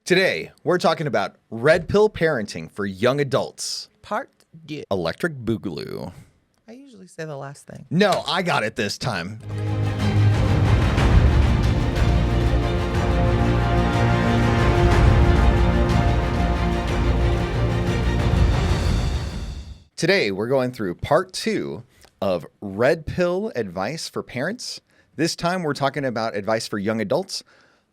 Today, we're talking about red pill parenting for young adults. Part D. Electric boogaloo. I usually say the last thing. No, I got it this time. Today, we're going through part 2 of red pill advice for parents. This time, we're talking about advice for young adults.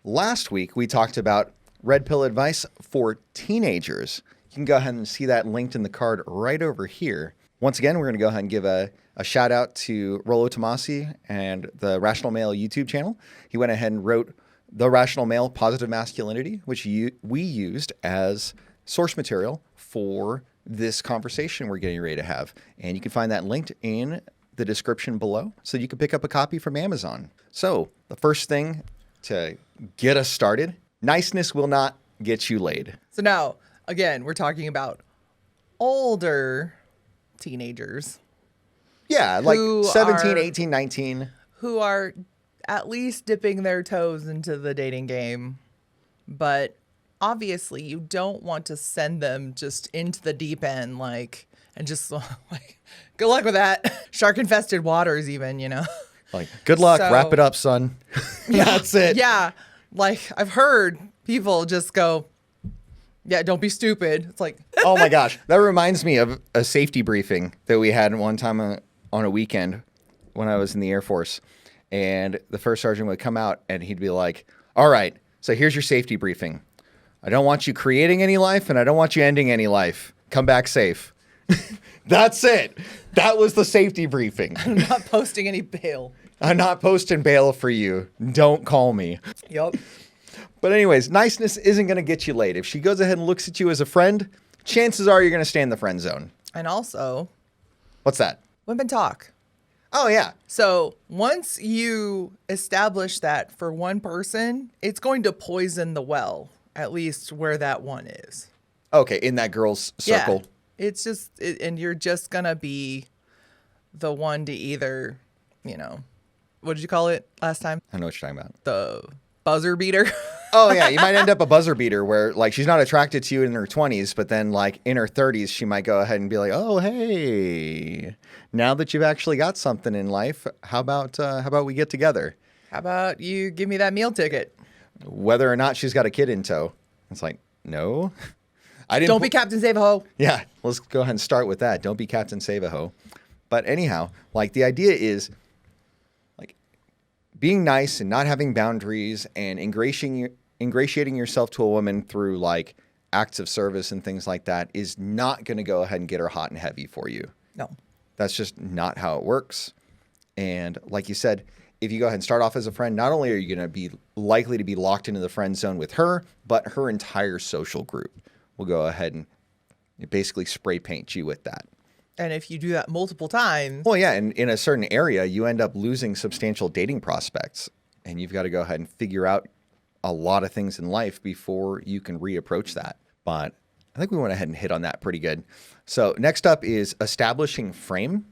Last week, we talked about red pill advice for teenagers. You can go ahead and see that linked in the card right over here. Once again, we're going to go ahead and give a shout out to Rollo Tomassi and the Rational Male YouTube channel. He went ahead and wrote The Rational Male Positive Masculinity, which we used as source material for this conversation we're getting ready to have. And you can find that linked in the description below so you can pick up a copy from Amazon. So the first thing to get us started, niceness will not get you laid. So now, again, we're talking about older teenagers. Yeah, like Who 17, are- 18, 19. Who are at least dipping their toes into the dating game. But obviously, you don't want to send them just into the deep end, and just like, good luck with that. Shark-infested waters even, Like, good luck, So- wrap it up, son. That's it. Yeah. Like, I've heard people just go, yeah, don't be stupid. It's like, Oh my gosh. That reminds me of a safety briefing that we had one time on a weekend when I was in the Air Force. And the first sergeant would come out and he'd be like, all right, so here's your safety briefing. I don't want you creating any life and I don't want you ending any life. Come back safe. That's it. That was the safety briefing. I'm not posting any bail. I'm not posting bail for you. Don't call me. Yup. But anyways, niceness isn't going to get you laid. If she goes ahead and looks at you as a friend, chances are you're going to stay in the friend zone. And also, What's that? women talk. Oh, yeah. So once you establish that for one person, it's going to poison the well, at least where that one is. Okay, in that girl's circle. Yeah. It's just, and you're just going to be the one to either, what did you call it last time? I know what you're talking about. The buzzer beater. Oh, yeah. You might end up a buzzer beater where, like, she's not attracted to you in her 20s, but then, like, in her 30s, she might go ahead and be like, oh, hey, now that you've actually got something in life, how about we get together? How about you give me that meal ticket? Whether or not she's got a kid in tow. It's like, no. I didn't. Don't be Captain Save-A-Ho. Yeah, let's go ahead and start with that. Don't be Captain Save-A-Ho. But anyhow, like, the idea is, like, being nice and not having boundaries and ingratiating yourself to a woman through, like, acts of service and things like that is not going to go ahead and get her hot and heavy for you. No. That's just not how it works. And like you said, if you go ahead and start off as a friend, not only are you going to be likely to be locked into the friend zone with her, but her entire social group will go ahead and basically spray paint you with that. And if you do that multiple times, Well, yeah, and in a certain area, you end up losing substantial dating prospects. And you've got to go ahead and figure out a lot of things in life before you can reapproach that. But I think we went ahead and hit on that pretty good. So next up is establishing frame.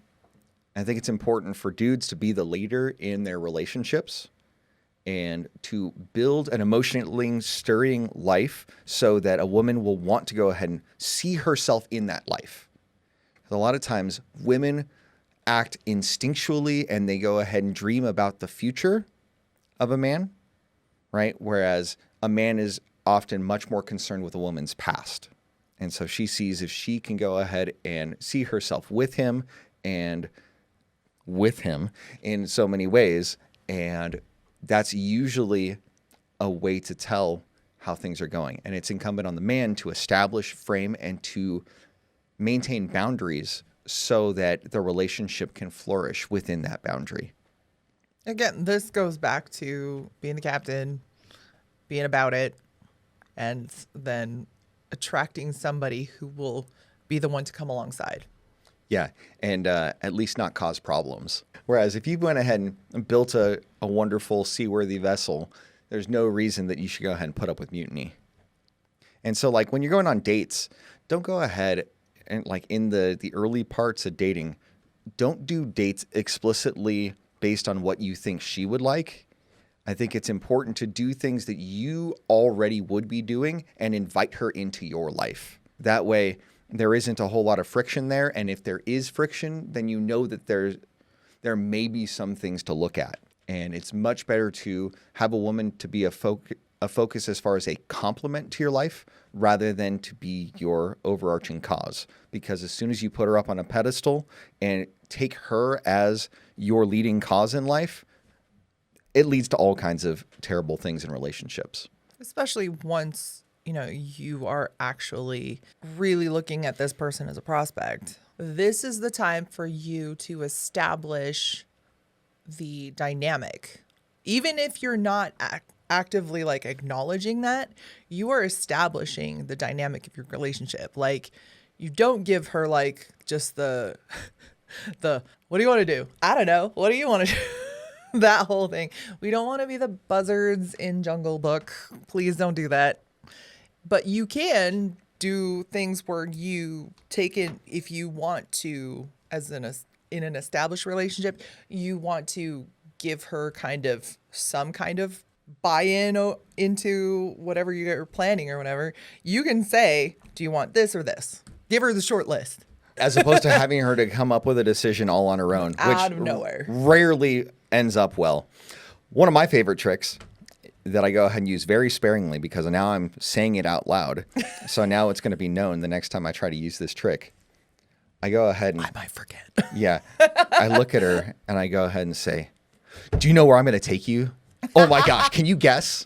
I think it's important for dudes to be the leader in their relationships and to build an emotionally stirring life so that a woman will want to go ahead and see herself in that life. A lot of times women act instinctually and they go ahead and dream about the future of a man, right? Whereas a man is often much more concerned with a woman's past. And so she sees if she can go ahead and see herself with him and with him in so many ways. And that's usually a way to tell how things are going. And it's incumbent on the man to establish frame and to maintain boundaries so that the relationship can flourish within that boundary. again, this goes back to being the captain, being about it, and then attracting somebody who will be the one to come alongside. Yeah, and at least not cause problems. Whereas if you went ahead and built a wonderful seaworthy vessel, there's no reason that you should go ahead and put up with mutiny. And so, like, when you're going on dates, don't go ahead and, like, in the early parts of dating, don't do dates explicitly based on what you think she would like. I think it's important to do things that you already would be doing and invite her into your life. That way, there isn't a whole lot of friction there. And if there is friction, then you know that there may be some things to look at. And it's much better to have a woman to be a focus as far as a complement to your life rather than to be your overarching cause. Because as soon as you put her up on a pedestal and take her as your leading cause in life, it leads to all kinds of terrible things in relationships. Especially once, you are actually really looking at this person as a prospect. This is the time for you to establish the dynamic. Even if you're not actively like acknowledging that, you are establishing the dynamic of your relationship. Like, you don't give her like just the what do you want to do? I don't know. What do you want to do? That whole thing. We don't want to be the buzzards in Jungle Book. Please don't do that. But you can do things where you take it, if you want to, in an established relationship, you want to give her some kind of buy-in into whatever you're planning or whatever. You can say, do you want this or this? Give her the short list. As opposed to having her to come up with a decision all on her own, out of nowhere. Rarely ends up well. One of my favorite tricks that I go ahead and use very sparingly, because now I'm saying it out loud. So now it's going to be known the next time I try to use this trick. I go ahead and... I might forget. Yeah. I look at her and I go ahead and say, do you know where I'm going to take you? Oh my gosh, can you guess?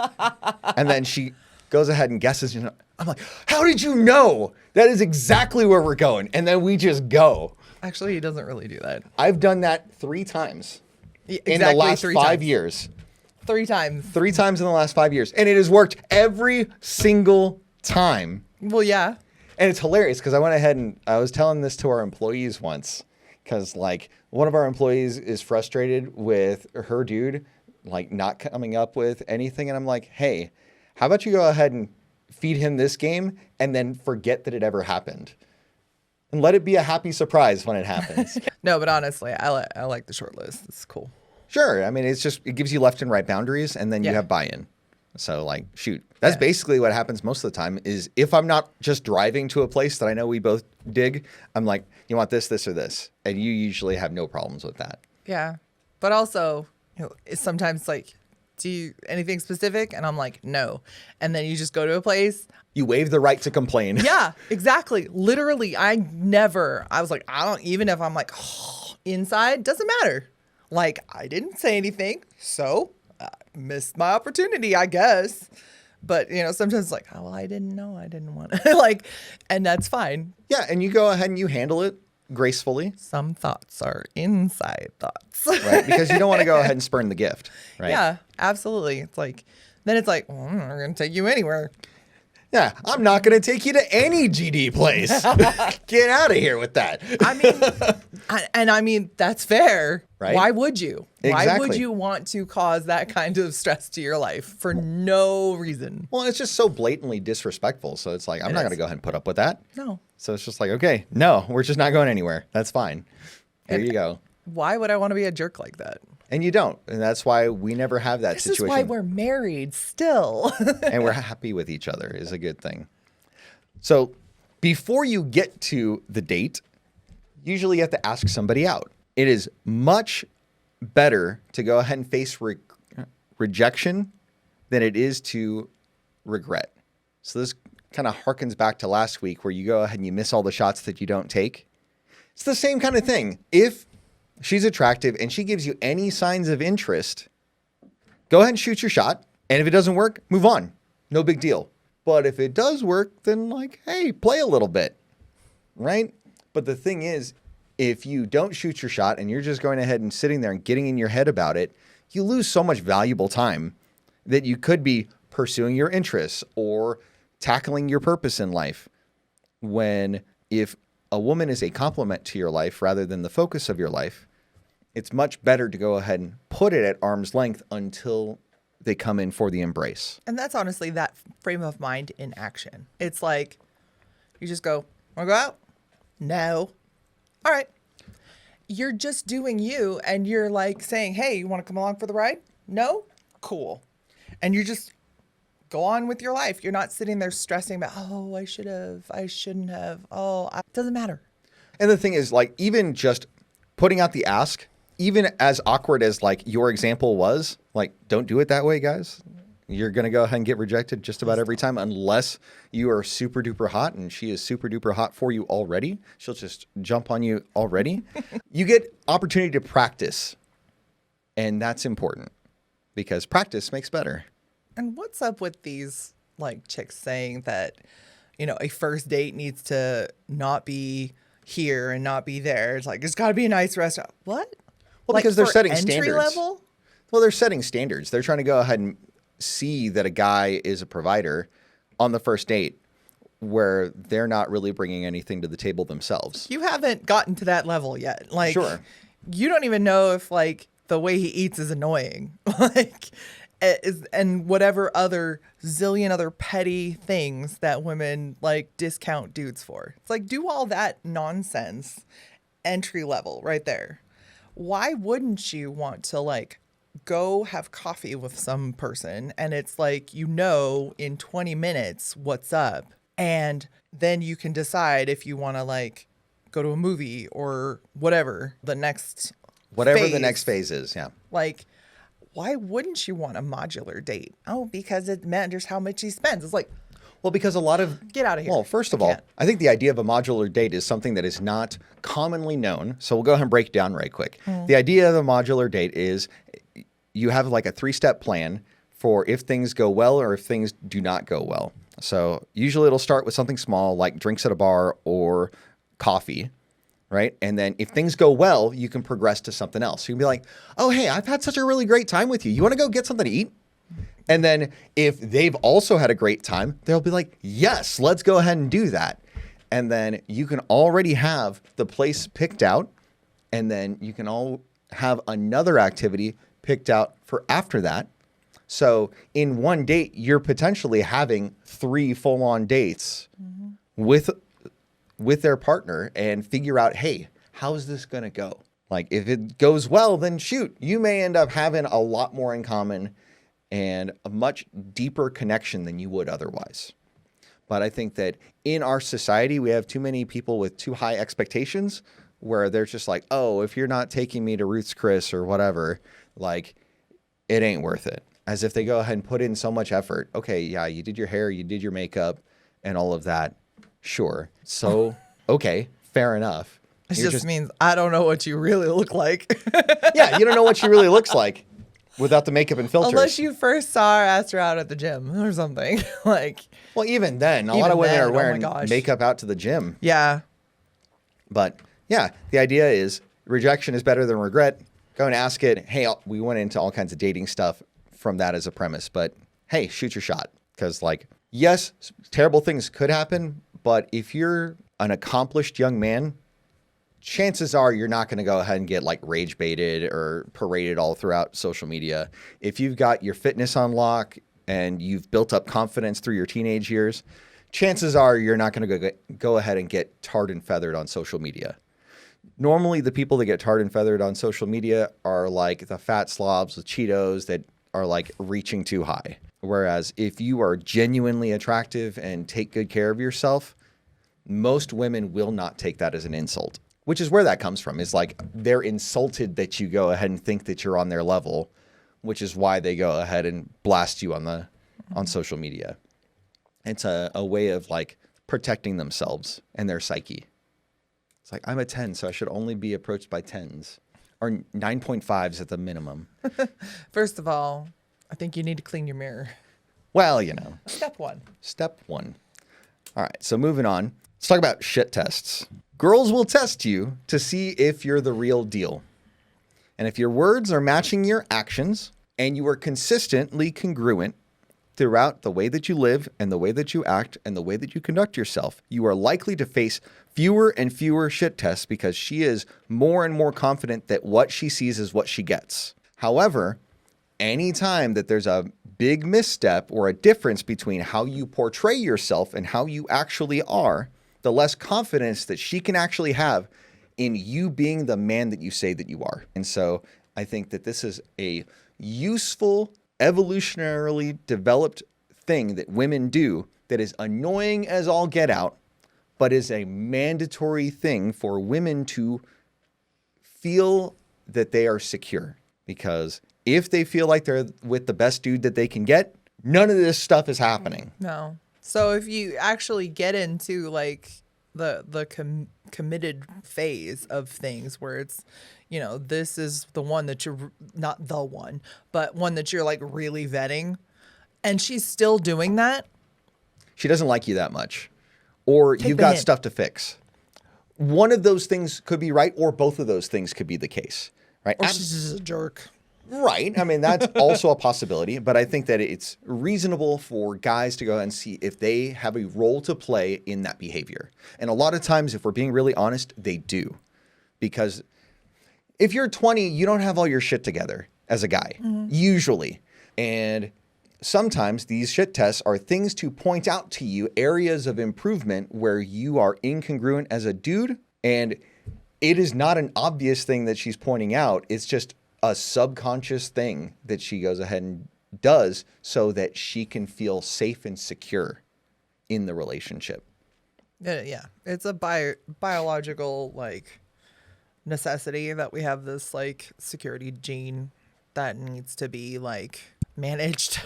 And then she goes ahead and guesses. I'm like, how did you know? That is exactly where we're going. And then we just go. Actually, he doesn't really do that. I've done that 3 times in the last 5 years. 3 times. 3 times in the last 5 years. And it has worked every single time. Well, yeah. And it's hilarious because I went ahead and I was telling this to our employees once, because like one of our employees is frustrated with her dude, like not coming up with anything. And I'm like, hey, how about you go ahead and feed him this game and then forget that it ever happened and let it be a happy surprise when it happens. No, but honestly, I like the short list. It's cool. Sure. I mean, it gives you left and right boundaries, and then you have buy-in. So like, shoot, that's basically what happens most of the time is if I'm not just driving to a place that I know we both dig, I'm like, you want this, this, or this? And you usually have no problems with that. Yeah. But also, it's sometimes like, do you anything specific? And I'm like, no. And then you just go to a place. You waive the right to complain. Yeah, exactly. Literally, I was like, even if I'm like, inside, doesn't matter. Like, I didn't say anything, so I missed my opportunity, I guess. But, sometimes it's like, oh, well, I didn't know. I didn't want to. Like, and that's fine. Yeah, and you go ahead and you handle it gracefully. Some thoughts are inside thoughts. Right, because you don't want to go ahead and spurn the gift, right? Yeah, absolutely. It's like, then it's like, well, I'm not going to take you anywhere. Yeah, I'm not going to take you to any GD place. Get out of here with that. I mean, that's fair. Right? Why would you? Exactly. Why would you want to cause that kind of stress to your life for no reason? Well, it's just so blatantly disrespectful. So it's like, I'm not going to go ahead and put up with that. No. So it's just like, okay, no, we're just not going anywhere. That's fine. Here you go. Why would I want to be a jerk like that? And you don't. And that's why we never have that situation. This is why we're married still. And we're happy with each other is a good thing. So before you get to the date, usually you have to ask somebody out. It is much better to go ahead and face rejection than it is to regret. So this kind of harkens back to last week where you go ahead and you miss all the shots that you don't take. It's the same kind of thing. If she's attractive and she gives you any signs of interest, go ahead and shoot your shot. And if it doesn't work, move on. No big deal. But if it does work, then like, hey, play a little bit, right? But the thing is, if you don't shoot your shot and you're just going ahead and sitting there and getting in your head about it, you lose so much valuable time that you could be pursuing your interests or tackling your purpose in life. When if a woman is a complement to your life rather than the focus of your life, it's much better to go ahead and put it at arm's length until they come in for the embrace. And that's honestly that frame of mind in action. It's like, you just go, want to go out? No. All right. You're just doing you, and you're like saying, hey, you want to come along for the ride? No? cool. And you just go on with your life. You're not sitting there stressing about, oh, I should have, I shouldn't have. It doesn't matter. And the thing is, like, even just putting out the ask, even as awkward as like your example was, like, don't do it that way, guys. You're going to go ahead and get rejected just about every time unless you are super duper hot and she is super duper hot for you already. She'll just jump on you already. You get opportunity to practice. And that's important because practice makes better. And what's up with these like chicks saying that, a first date needs to not be here and not be there? It's like, it's got to be a nice restaurant. What? Well, like because they're for setting entry standards. level? Well, they're setting standards. They're trying to go ahead and see that a guy is a provider on the first date where they're not really bringing anything to the table themselves. You haven't gotten to that level yet. Like, Sure. You don't even know if like the way he eats is annoying. And whatever other zillion other petty things that women like discount dudes for. It's like, do all that nonsense entry level right there. Why wouldn't you want to like go have coffee with some person and it's like, in 20 minutes what's up, and then you can decide if you want to like go to a movie or whatever the next phase is. Yeah. Like, why wouldn't you want a modular date? Oh, because it matters how much he spends. It's like, Well, because a lot of... Get out of here. Well, first of I all, can't. I think the idea of a modular date is something that is not commonly known. So we'll go ahead and break it down right quick. The idea of a modular date is you have like a 3-step plan for if things go well or if things do not go well. So usually it'll start with something small like drinks at a bar or coffee, right? And then if things go well, you can progress to something else. You can be like, oh, hey, I've had such a really great time with you. You want to go get something to eat? And then if they've also had a great time, they'll be like, yes, let's go ahead and do that. And then you can already have the place picked out. And then you can all have another activity picked out for after that. So in one date, you're potentially having 3 full-on dates with their partner and figure out, hey, how's this going to go? Like if it goes well, then shoot, you may end up having a lot more in common and a much deeper connection than you would otherwise. But I think that in our society, we have too many people with too high expectations where they're just like, oh, if you're not taking me to Ruth's Chris or whatever, like it ain't worth it. As if they go ahead and put in so much effort. Okay, yeah, you did your hair, you did your makeup and all of that. Sure. So, okay, fair enough. It just means I don't know what you really look like. Yeah, you don't know what she really looks like without the makeup and filters. Unless you first saw her, asked her out at the gym or something. Like, well, even then, a lot of women then, are oh my wearing gosh. makeup out to the gym. yeah. But yeah, the idea is rejection is better than regret. Go and ask it. Hey, we went into all kinds of dating stuff from that as a premise, but hey, shoot your shot. Because like, yes, terrible things could happen, but if you're an accomplished young man, chances are you're not going to go ahead and get like rage baited or paraded all throughout social media. If you've got your fitness on lock and you've built up confidence through your teenage years, chances are you're not going to go ahead and get tarred and feathered on social media. Normally, the people that get tarred and feathered on social media are like the fat slobs with Cheetos that are like reaching too high. Whereas if you are genuinely attractive and take good care of yourself, most women will not take that as an insult, which is where that comes from. Is like they're insulted that you go ahead and think that you're on their level, which is why they go ahead and blast you on social media. It's a way of like protecting themselves and their psyche. It's like, I'm a 10, so I should only be approached by 10s or 9.5s at the minimum. First of all, I think you need to clean your mirror. Well, you know. Step 1. Step 1. All right, so moving on. Let's talk about shit tests. Girls will test you to see if you're the real deal. And if your words are matching your actions and you are consistently congruent throughout the way that you live and the way that you act and the way that you conduct yourself, you are likely to face fewer and fewer shit tests because she is more and more confident that what she sees is what she gets. However, anytime that there's a big misstep or a difference between how you portray yourself and how you actually are, the less confidence that she can actually have in you being the man that you say that you are. And so I think that this is a useful evolutionarily developed thing that women do that is annoying as all get out, but is a mandatory thing for women to feel that they are secure. Because if they feel like they're with the best dude that they can get, none of this stuff is happening. No. So if you actually get into like the committed phase of things where it's, you know, this is the one that you're not the one, but one that you're like really vetting, and she's still doing that. She doesn't like you that much, or you've got stuff to fix. One of those things could be right, or both of those things could be the case, right? Or she's just a jerk. Right. I mean, that's also a possibility, but I think that it's reasonable for guys to go and see if they have a role to play in that behavior. And a lot of times, if we're being really honest, they do. Because if you're 20, you don't have all your shit together as a guy, usually. And sometimes these shit tests are things to point out to you areas of improvement where you are incongruent as a dude. And it is not an obvious thing that she's pointing out. It's just a subconscious thing that she goes ahead and does so that she can feel safe and secure in the relationship. Yeah. It's a biological like necessity that we have this like security gene that needs to be like managed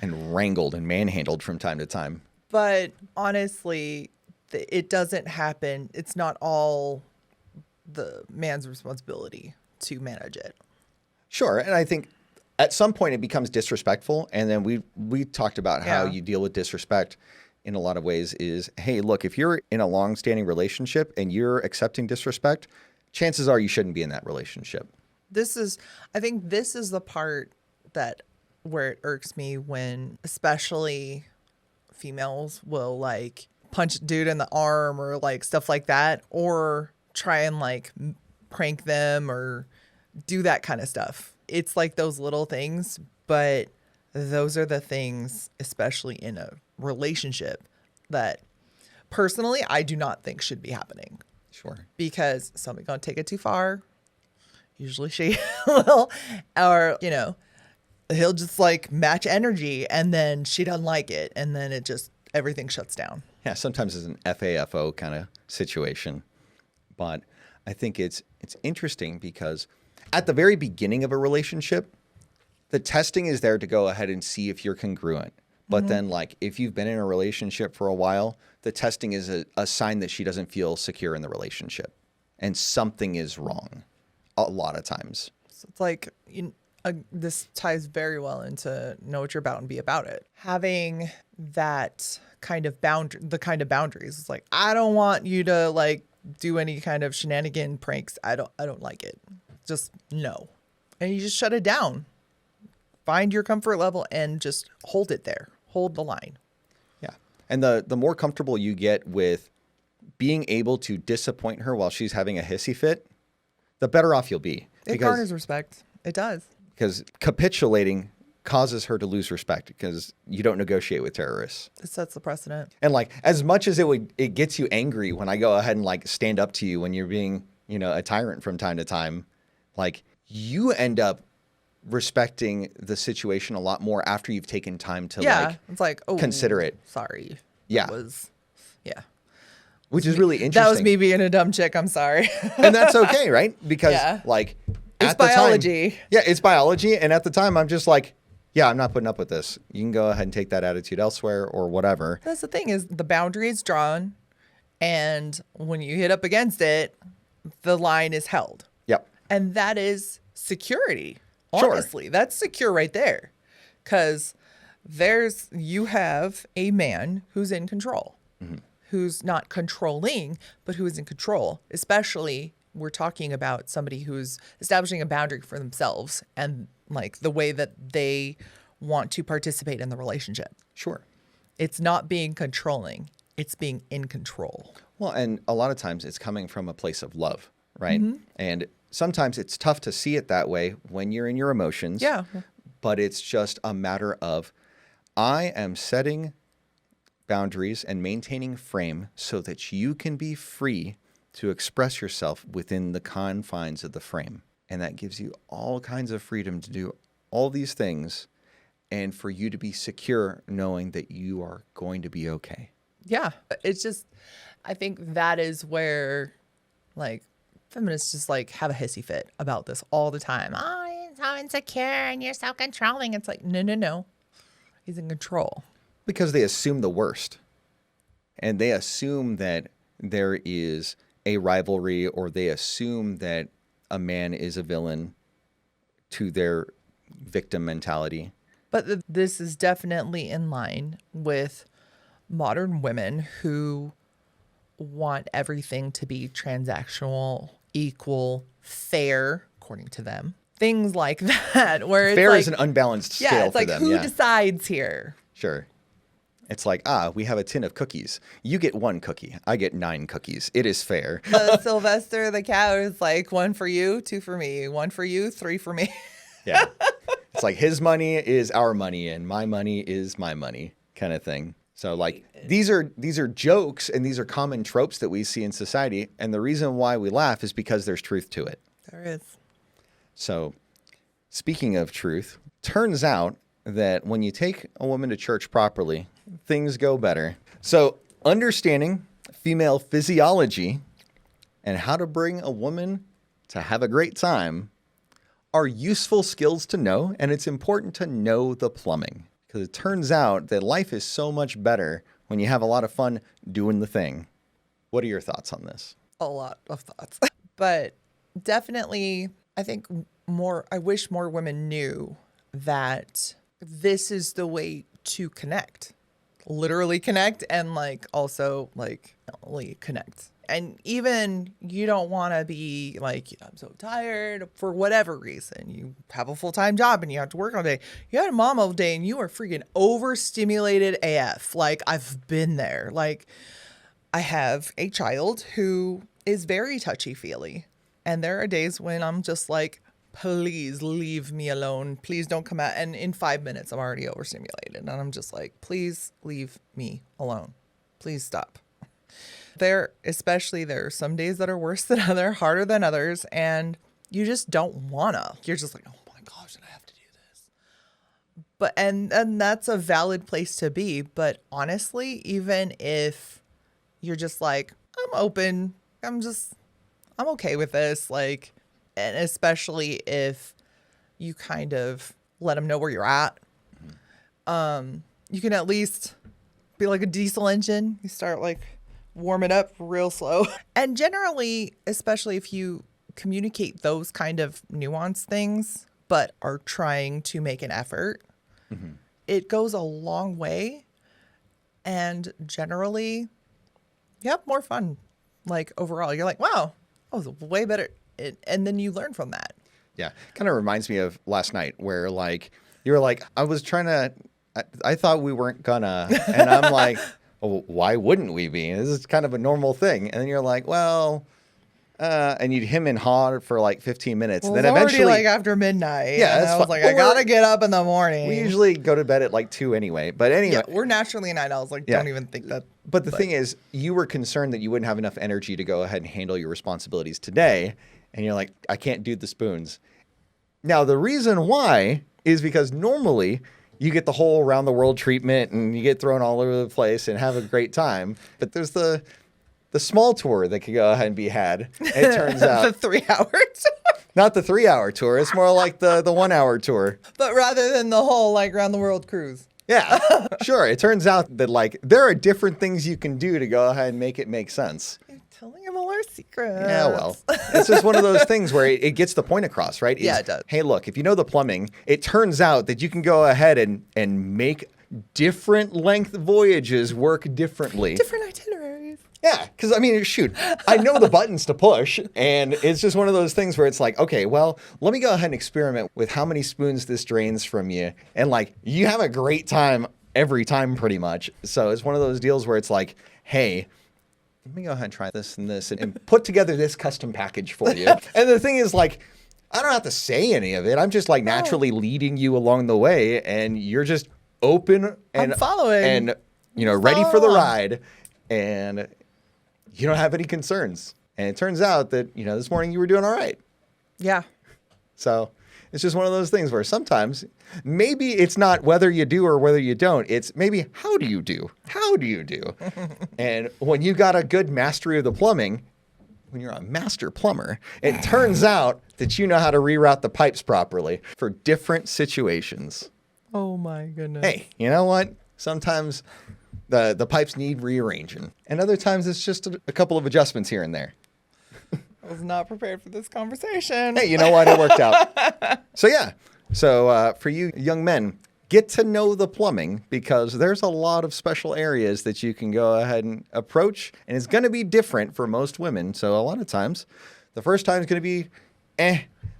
and wrangled and manhandled from time to time. But honestly, it doesn't happen. It's not all the man's responsibility to manage it. Sure. And I think at some point it becomes disrespectful. And then we talked about how you deal with disrespect in a lot of ways is, hey, look, if you're in a long-standing relationship and you're accepting disrespect, chances are you shouldn't be in that relationship. I think this is the part that where it irks me when especially females will like punch a dude in the arm or like stuff like that, or try and like prank them or do that kind of stuff. It's like those little things, but those are the things, especially in a relationship, that personally I do not think should be happening. Sure. Because somebody's going to take it too far. Usually she will, or, you know, he'll just like match energy and then she doesn't like it. And then it just, everything shuts down. Yeah. Sometimes it's an FAFO kind of situation, but I think it's interesting because at the very beginning of a relationship, the testing is there to go ahead and see if you're congruent. But then like if you've been in a relationship for a while, the testing is a sign that she doesn't feel secure in the relationship and something is wrong a lot of times. So it's like, this ties very well into know what you're about and be about it. Having that kind of boundaries. It's like, I don't want you to like do any kind of shenanigan pranks. I don't like it. Just no. And you just shut it down. Find your comfort level and just hold it there. Hold the line. Yeah. And the more comfortable you get with being able to disappoint her while she's having a hissy fit, the better off you'll be. It garners respect. It does. Because capitulating causes her to lose respect because you don't negotiate with terrorists. It sets the precedent. And like, as much as it gets you angry when I go ahead and like stand up to you when you're being, a tyrant from time to time, like you end up respecting the situation a lot more after you've taken time to it's like, oh, consider it. Sorry. Yeah. Which is really interesting. That was me being a dumb chick. I'm sorry. And that's okay, right? Because it's biology. It's biology. And at the time, I'm just like, I'm not putting up with this. You can go ahead and take that attitude elsewhere or whatever. That's the thing is the boundary is drawn. And when you hit up against it, the line is held. Yep. And that is security. Honestly, Sure. That's secure right there. Because you have a man who's in control, who's not controlling, but who is in control. Especially we're talking about somebody who's establishing a boundary for themselves and like the way that they want to participate in the relationship. Sure. It's not being controlling. It's being in control. Well, and a lot of times it's coming from a place of love, right? And sometimes it's tough to see it that way when you're in your emotions. Yeah. But it's just a matter of I am setting boundaries and maintaining frame so that you can be free to express yourself within the confines of the frame. And that gives you all kinds of freedom to do all these things, and for you to be secure knowing that you are going to be okay. Yeah. It's just, I think that is where like feminists just like have a hissy fit about this all the time. Oh, you're so insecure and you're so controlling. It's like, no. He's in control. Because they assume the worst. And they assume that there is a rivalry, or they assume that a man is a villain to their victim mentality. But this is definitely in line with modern women who want everything to be transactional, equal, fair, according to them. Things like that. Where Fair it's is like, an unbalanced scale yeah, it's for like them. who decides here? Sure. It's like, we have a tin of cookies. You get 1 cookie. I get 9 cookies. It is fair. Sylvester the cow is like 1 for you, 2 for me, 1 for you, 3 for me. Yeah. It's like his money is our money and my money is my money kind of thing. So like these are jokes and these are common tropes that we see in society. And the reason why we laugh is because there's truth to it. There is. So speaking of truth, turns out that when you take a woman to church properly, things go better. So understanding female physiology and how to bring a woman to have a great time are useful skills to know, and it's important to know the plumbing because it turns out that life is so much better when you have a lot of fun doing the thing. What are your thoughts on this? A lot of thoughts. But definitely, I think I wish more women knew that this is the way to connect. Literally connect, and like also like only connect. And even you don't want to be like, I'm so tired for whatever reason. You have a full-time job and you have to work all day. You had a mom all day and you are freaking overstimulated AF. Like, I've been there. Like, I have a child who is very touchy-feely. And there are days when I'm just like, please leave me alone. Please don't come out. And in 5 minutes, I'm already overstimulated. And I'm just like, please leave me alone. Please stop. There are some days that are worse than others, harder than others, and you just don't wanna. You're just like, oh my gosh, and I have to do this. But and that's a valid place to be. But honestly, even if you're just like, I'm open, I'm okay with this, like, and especially if you kind of let them know where you're at, you can at least be like a diesel engine. You start like warm it up real slow. And generally, especially if you communicate those kind of nuanced things, but are trying to make an effort, it goes a long way. And generally, you have more fun. Like overall, you're like, wow, that was way better. And then you learn from that. Yeah. Kind of reminds me of last night where like, you were like, I thought we weren't gonna, and I'm like, oh, why wouldn't we be? This is kind of a normal thing. And then you're like, well, and you'd hem and haw for like 15 minutes. Well, and then it's eventually, already like after midnight. Yeah, and I was like, I gotta get up in the morning. We usually go to bed at like 2 anyway. But anyway, yeah, we're naturally night owls. Like, don't even think that. But the thing is, you were concerned that you wouldn't have enough energy to go ahead and handle your responsibilities today. And you're like, I can't do the spoons. Now, the reason why is because normally you get the whole around the world treatment and you get thrown all over the place and have a great time. But there's the small tour that could go ahead and be had. It turns out the 3-hour tour. Not the 3-hour tour. It's more like the 1-hour tour. But rather than the whole like round the world cruise. Yeah, sure. It turns out that like there are different things you can do to go ahead and make it make sense. You're telling him all our secrets. Yeah, well, it's just one of those things where it gets the point across, right? Yeah, it does. Hey, look, if you know the plumbing, it turns out that you can go ahead and make different length voyages work differently. Different itineraries. Yeah, because I mean, shoot, I know the buttons to push, and it's just one of those things where it's like, okay, well, let me go ahead and experiment with how many spoons this drains from you, and like, you have a great time every time pretty much. So it's one of those deals where it's like, hey, let me go ahead and try this and put together this custom package for you. And the thing is, like, I don't have to say any of it. I'm just like naturally leading you along the way, and you're just open and I'm following and ready for the ride, and you don't have any concerns. And it turns out that, this morning you were doing all right. Yeah. So It's just one of those things where sometimes maybe it's not whether you do or whether you don't. It's maybe how do you do? How do you do? And when you got a good mastery of the plumbing, when you're a master plumber, it turns out that you know how to reroute the pipes properly for different situations. Oh my goodness. Hey, you know what? Sometimes the pipes need rearranging, and other times it's just a couple of adjustments here and there. I was not prepared for this conversation. Hey, you know what? It worked out. So for you young men, get to know the plumbing, because there's a lot of special areas that you can go ahead and approach, and it's going to be different for most women. So a lot of times, the first time is going to be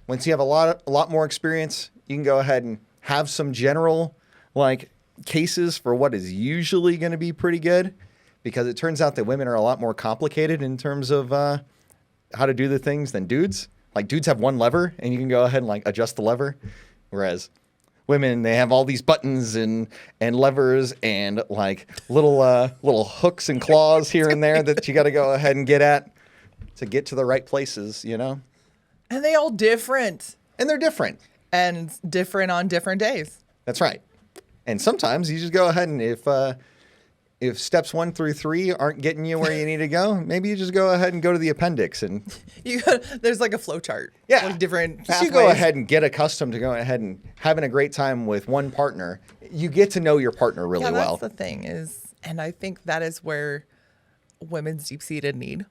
Once you have a lot more experience, you can go ahead and have some general cases for what is usually going to be pretty good, because it turns out that women are a lot more complicated in terms of how to do the things than dudes. Like, dudes have one lever and you can go ahead and adjust the lever, whereas women, they have all these buttons and levers and little hooks and claws here and there that you got to go ahead and get at to get to the right places, And they all different. And they're different. And different on different days. That's right. And sometimes you just go ahead and if steps 1 through 3 aren't getting you where you need to go, maybe you just go ahead and go to the appendix and there's a flow chart. Yeah. Different pathways. You go ahead and get accustomed to going ahead and having a great time with one partner. You get to know your partner really well. That's the thing and I think that is where women's deep-seated need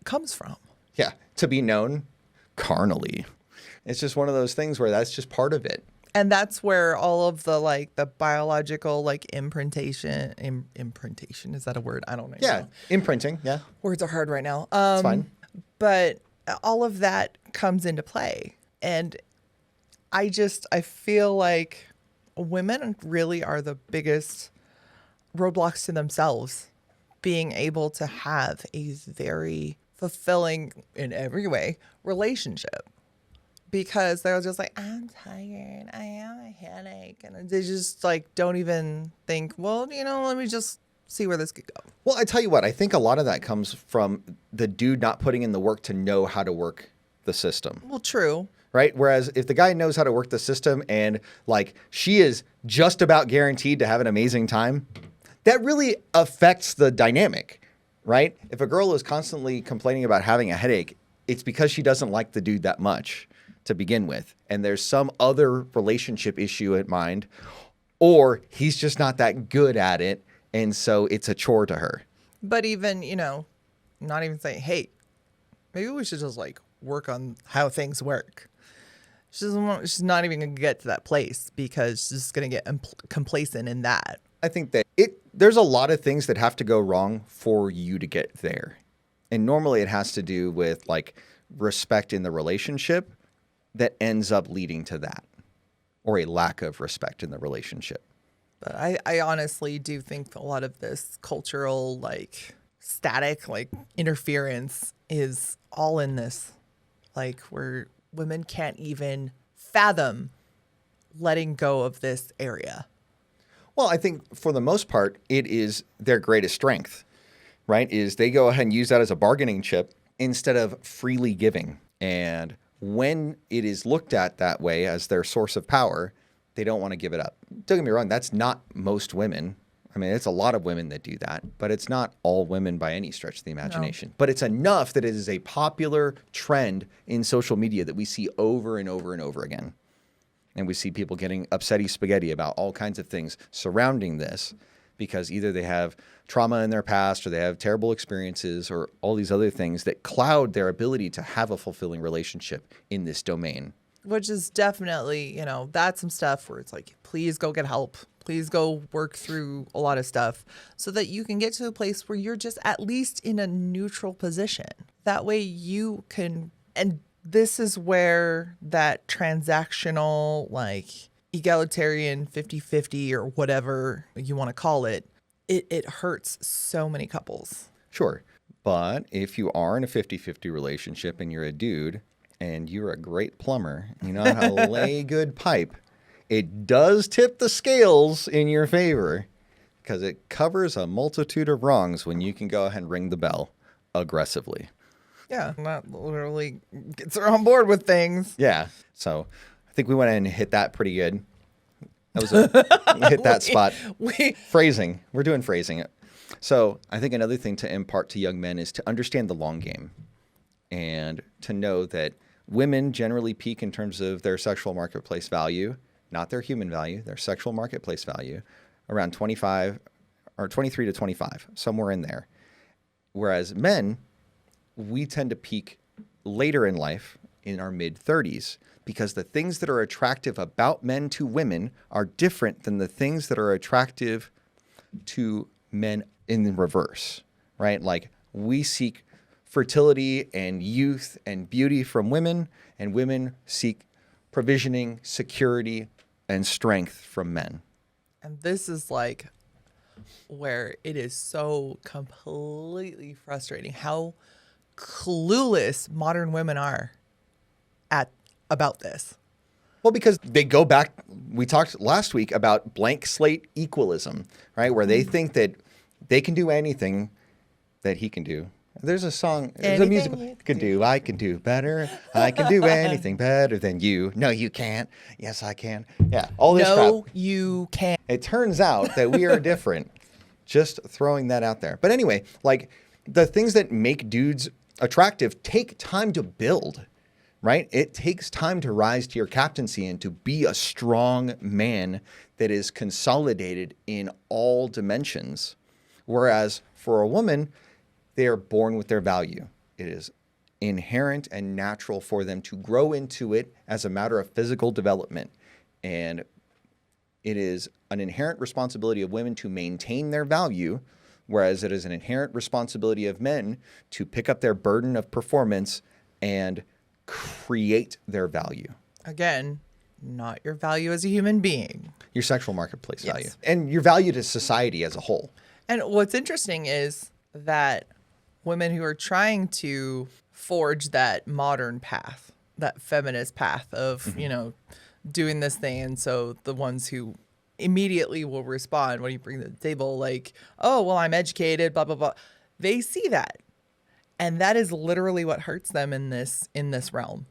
comes from. Yeah. To be known carnally. It's just one of those things where that's just part of it. And that's where all of the biological imprintation, is that a word? I don't know. Yeah, imprinting, yeah. Words are hard right now. It's fine. But all of that comes into play. And I feel like women really are the biggest roadblocks to themselves being able to have a very fulfilling, in every way, relationship. Because they're just I'm tired, I have a headache. And they just don't even think, well, let me just see where this could go. Well, I tell you what, I think a lot of that comes from the dude not putting in the work to know how to work the system. Well, true. Right? Whereas if the guy knows how to work the system and she is just about guaranteed to have an amazing time, that really affects the dynamic, right? If a girl is constantly complaining about having a headache, it's because she doesn't like the dude that much to begin with, and there's some other relationship issue in mind, or he's just not that good at it, and so it's a chore to her. But even, not even saying, hey, maybe we should just work on how things work. She's not even going to get to that place because she's just going to get complacent in that. I think that there's a lot of things that have to go wrong for you to get there. And normally it has to do with respect in the relationship that ends up leading to that, or a lack of respect in the relationship. But I honestly do think a lot of this cultural static interference is all in this, where women can't even fathom letting go of this area. Well, I think for the most part, it is their greatest strength, right? Is they go ahead and use that as a bargaining chip instead of freely giving. And when it is looked at that way as their source of power, they don't want to give it up. Don't get me wrong, that's not most women. I mean, it's a lot of women that do that, but it's not all women by any stretch of the imagination. No. But it's enough that it is a popular trend in social media that we see over and over and over again. And we see people getting upsetty spaghetti about all kinds of things surrounding this because either they have trauma in their past or they have terrible experiences or all these other things that cloud their ability to have a fulfilling relationship in this domain. Which is definitely, that's some stuff where it's please go get help. Please go work through a lot of stuff so that you can get to a place where you're just at least in a neutral position. That way you can, and this is where that transactional, egalitarian 50-50 or whatever you want to call it, it hurts so many couples. Sure. But if you are in a 50-50 relationship and you're a dude and you're a great plumber, you know how to lay good pipe, it does tip the scales in your favor because it covers a multitude of wrongs when you can go ahead and ring the bell aggressively. Yeah, that literally gets her on board with things. Yeah. So I think we went in and hit that pretty good. That was a hit that spot. Phrasing. We're doing phrasing. So I think another thing to impart to young men is to understand the long game and to know that women generally peak in terms of their sexual marketplace value, not their human value, their sexual marketplace value, around 25 or 23 to 25, somewhere in there. Whereas men, we tend to peak later in life in our mid-30s because the things that are attractive about men to women are different than the things that are attractive to men in the reverse, right? Like we seek fertility and youth and beauty from women, and women seek provisioning, security, and strength from men. And this is like where it is so completely frustrating how clueless modern women are about this. Well, because they go back, we talked last week about blank slate equalism, right? Where they think that they can do anything that he can do. There's a song, there's a music I can do better. I can do anything better than you. No, you can't. Yes, I can. Yeah, all this crap. No, you can't. It turns out that we are different. Just throwing that out there. But anyway, like the things that make dudes attractive take time to build, right? It takes time to rise to your captaincy and to be a strong man that is consolidated in all dimensions. Whereas for a woman, they are born with their value. It is inherent and natural for them to grow into it as a matter of physical development. And it is an inherent responsibility of women to maintain their value, whereas it is an inherent responsibility of men to pick up their burden of performance and create their value. Again, not your value as a human being. Your sexual marketplace value. And your value to society as a whole. And what's interesting is that women who are trying to forge that modern path, that feminist path of, doing this thing. And so the ones who immediately will respond when you bring to the table, like, oh, well, I'm educated, blah, blah, blah. They see that. And that is literally what hurts them in this realm,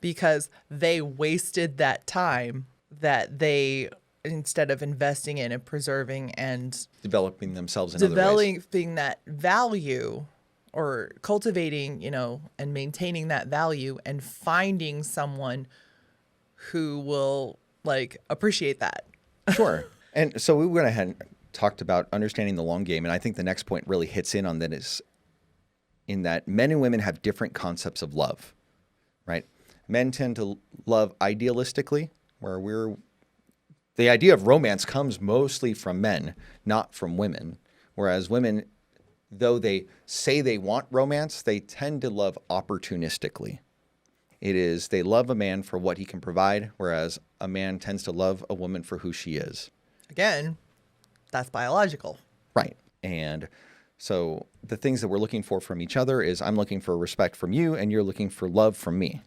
because they wasted that time that they, instead of investing in and preserving and developing themselves in other ways. Developing that value or cultivating, and maintaining that value and finding someone who will appreciate that. Sure. And so we went ahead and talked about understanding the long game. And I think the next point really hits in on that is in that men and women have different concepts of love, right? Men tend to love idealistically, where the idea of romance comes mostly from men, not from women. Whereas women, though they say they want romance, they tend to love opportunistically. It is, they love a man for what he can provide, whereas a man tends to love a woman for who she is. Again, that's biological. Right. And so the things that we're looking for from each other is I'm looking for respect from you and you're looking for love from me.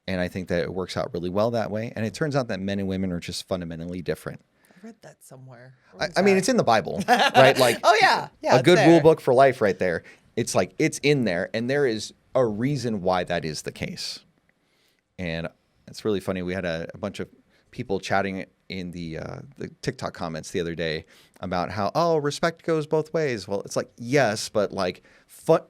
And I think that it works out really well that way. And it turns out that men and women are just fundamentally different. I read that somewhere. I mean, it's in the Bible, right? Like, oh, yeah. Yeah. A good rule book for life right there. It's like, it's in there. And there is a reason why that is the case. And it's really funny. We had a bunch of people chatting in the TikTok comments the other day about how, respect goes both ways. Well, it's like, yes, but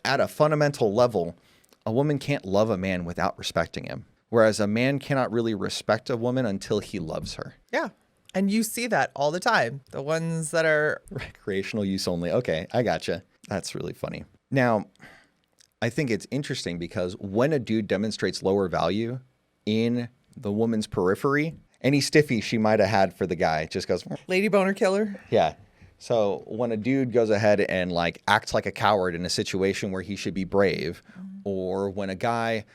at a fundamental level, a woman can't love a man without respecting him. Whereas a man cannot really respect a woman until he loves her. Yeah. And you see that all the time. The ones that are recreational use only. Okay, I gotcha. That's really funny. Now, I think it's interesting because when a dude demonstrates lower value in the woman's periphery, any stiffy she might have had for the guy just goes, lady boner killer. Yeah. So when a dude goes ahead and acts like a coward in a situation where he should be brave, or when a guy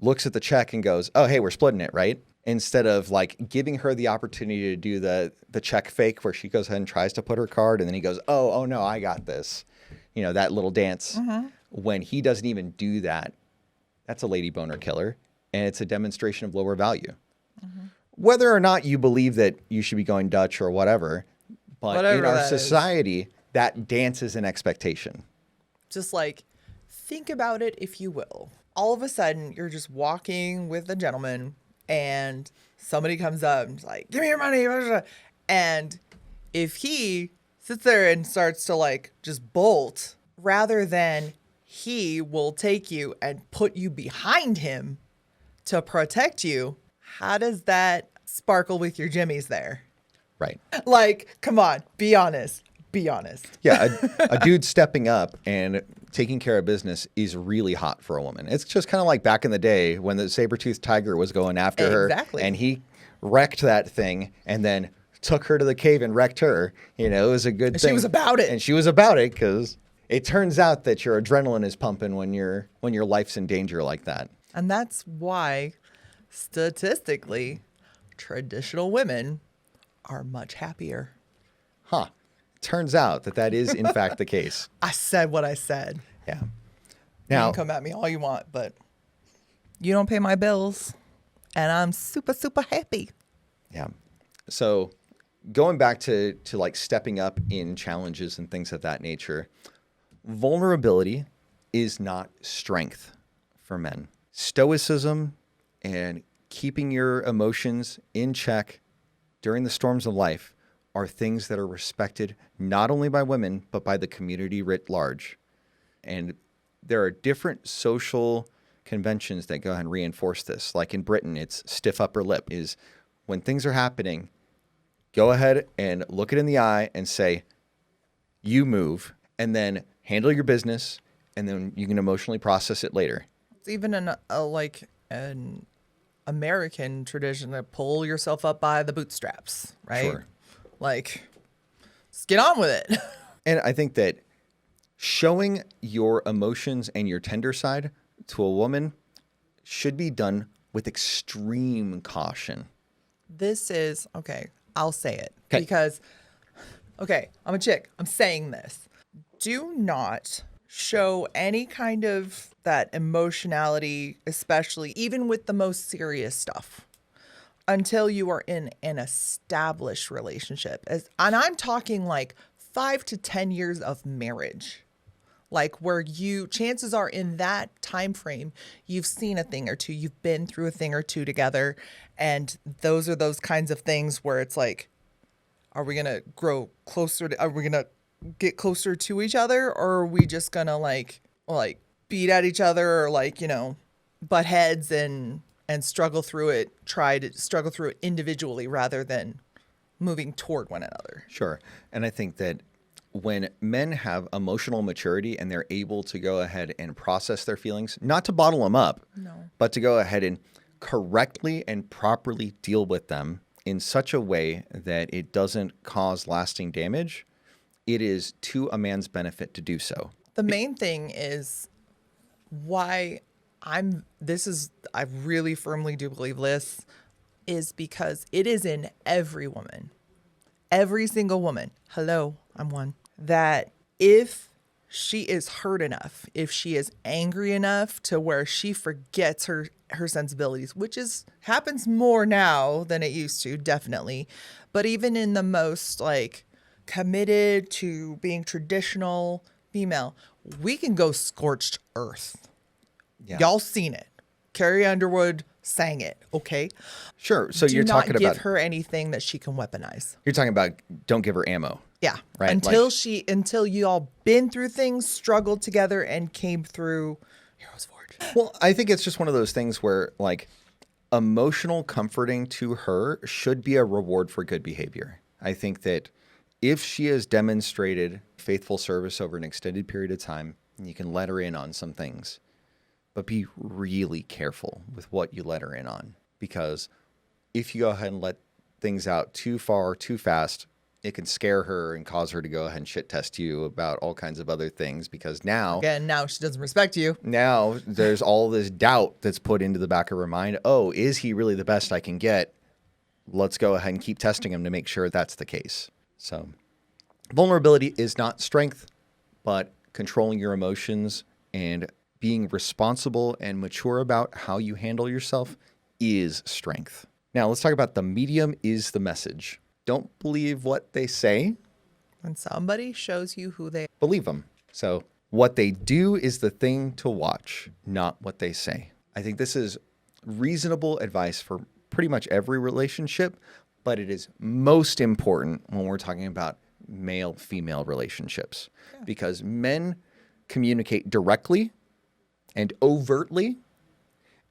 looks at the check and goes, oh, hey, we're splitting it, right? Instead of giving her the opportunity to do the check fake where she goes ahead and tries to put her card and then he goes, oh no, I got this. That little dance. Mm-hmm. When he doesn't even do that, that's a lady boner killer. And it's a demonstration of lower value. Mm-hmm. Whether or not you believe that you should be going Dutch or whatever, but in our society, that dance is an expectation. Just think about it if you will. All of a sudden, you're just walking with a gentleman and somebody comes up and is like, give me your money. And if he sits there and starts to like just bolt, rather than he will take you and put you behind him to protect you, how does that sparkle with your jimmies there? Right. Like, come on, be honest. Be honest. Yeah, a dude stepping up and taking care of business is really hot for a woman. It's just kind of like back in the day when the saber-toothed tiger was going after her, and he wrecked that thing and then took her to the cave and wrecked her. You know, it was a good thing. She was about it. And she was about it because it turns out that your adrenaline is pumping when your life's in danger like that. And that's why, statistically, traditional women are much happier. Huh. Turns out that is, in fact, the case. I said what I said. Yeah. You Now, can come at me all you want, but you don't pay my bills, and I'm super, super happy. yeah. So going back to like stepping up in challenges and things of that nature, vulnerability is not strength for men. Stoicism and keeping your emotions in check during the storms of life are things that are respected not only by women, but by the community writ large. And there are different social conventions that go ahead and reinforce this. Like in Britain, it's stiff upper lip is when things are happening, go ahead and look it in the eye and say, you move, and then handle your business, and then you can emotionally process it later. It's even an American tradition to pull yourself up by the bootstraps, right? Sure. Like, let's get on with it. And I think that showing your emotions and your tender side to a woman should be done with extreme caution. This is, okay, I'll say it. 'Kay. Because, okay, I'm a chick. I'm saying this. Do not show any kind of that emotionality, especially even with the most serious stuff, until you are in an established relationship. And I'm talking like 5 to 10 years of marriage. Like where chances are in that time frame, you've seen a thing or two, you've been through a thing or two together. And those are those kinds of things where it's like, are we going to grow closer? Are we going to get closer to each other? Or are we just going to like beat at each other or like, butt heads and struggle through it, try to struggle through it individually rather than moving toward one another? Sure. And I think that when men have emotional maturity and they're able to go ahead and process their feelings, not to bottle them up, but to go ahead and correctly and properly deal with them in such a way that it doesn't cause lasting damage, it is to a man's benefit to do so. The main thing is why I really firmly do believe this, is because it is in every woman, every single woman. Hello, I'm one. That if she is hurt enough, if she is angry enough to where she forgets her sensibilities, which happens more now than it used to, definitely. But even in the most like committed to being traditional female, we can go scorched earth. Yeah. Y'all seen it. Carrie Underwood sang it. Okay. Sure. So you're talking Do not about give her anything that she can weaponize. You're talking about don't give her ammo. Yeah. Right. Until you all been through things, struggled together, and came through Heroes Forge. Well, I think it's just one of those things where like emotional comforting to her should be a reward for good behavior. I think that if she has demonstrated faithful service over an extended period of time, you can let her in on some things, but be really careful with what you let her in on, because if you go ahead and let things out too far, too fast, it can scare her and cause her to go ahead and shit test you about all kinds of other things, because now she doesn't respect you. Now there's all this doubt that's put into the back of her mind. Oh, is he really the best I can get? Let's go ahead and keep testing him to make sure that's the case. So vulnerability is not strength, but controlling your emotions and being responsible and mature about how you handle yourself is strength. Now let's talk about the medium is the message. Don't believe what they say. When somebody shows you who they are, Believe them. So what they do is the thing to watch, not what they say. I think this is reasonable advice for pretty much every relationship, but it is most important when we're talking about male-female relationships because men communicate directly and overtly,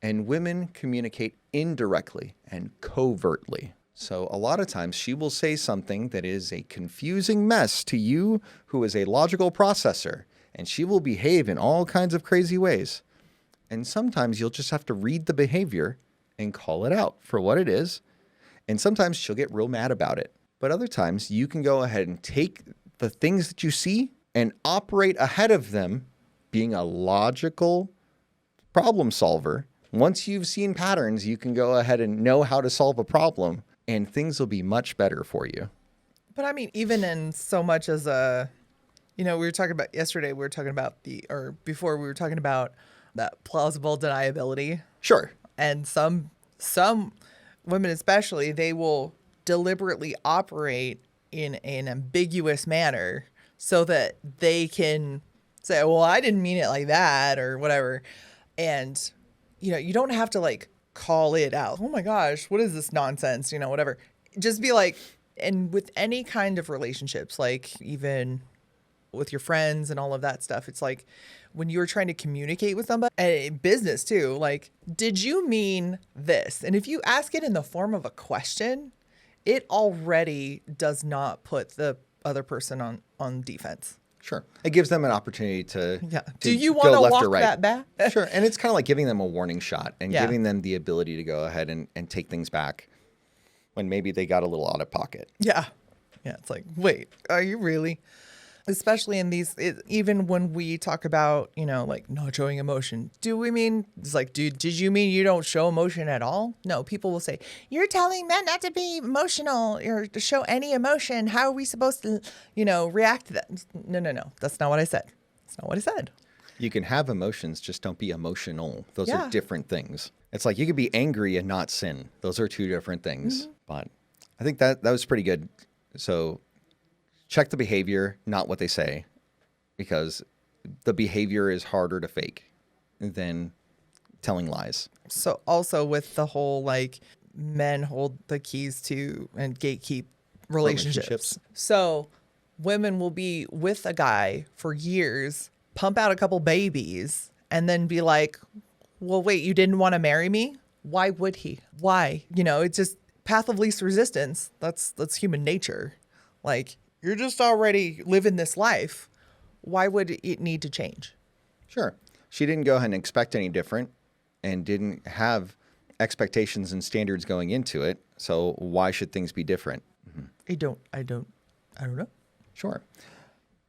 and women communicate indirectly and covertly. So a lot of times she will say something that is a confusing mess to you who is a logical processor, and she will behave in all kinds of crazy ways. And sometimes you'll just have to read the behavior and call it out for what it is. And sometimes she'll get real mad about it. But other times you can go ahead and take the things that you see and operate ahead of them, being a logical problem solver. Once you've seen patterns, you can go ahead and know how to solve a problem, and things will be much better for you. But I mean, even in so much as we were talking about yesterday, before we were talking about that plausible deniability. Sure. And some women especially, they will deliberately operate in an ambiguous manner so that they can say, well, I didn't mean it like that or whatever. And, you don't have to like call it out. Oh my gosh, what is this nonsense? Whatever. Just be like, and with any kind of relationships, like even with your friends and all of that stuff, it's like when you're trying to communicate with somebody, and in business too, like, did you mean this? And if you ask it in the form of a question, it already does not put the other person on defense. Sure. It gives them an opportunity to Do you want to walk that back? Sure. And it's kind of like giving them a warning shot and giving them the ability to go ahead and take things back when maybe they got a little out of pocket. Yeah. Yeah. It's like, wait, are you really? Especially in these, even when we talk about, like not showing emotion, do we mean, it's like, did you mean you don't show emotion at all? No, people will say, you're telling men not to be emotional or to show any emotion. How are we supposed to, react to that? No. That's not what I said. That's not what I said. You can have emotions, just don't be emotional. Those are different things. It's like you could be angry and not sin. Those are two different things. Mm-hmm. But I think that was pretty good. So check the behavior, not what they say, because the behavior is harder to fake than telling lies. So also with the whole like men hold the keys to and gatekeep relationships. So women will be with a guy for years, pump out a couple babies, and then be like, well, wait, you didn't want to marry me? Why would he? Why? It's just path of least resistance. That's human nature. Like, you're just already living this life. Why would it need to change? Sure. She didn't go ahead and expect any different and didn't have expectations and standards going into it. So why should things be different? Mm-hmm. I don't know. Sure.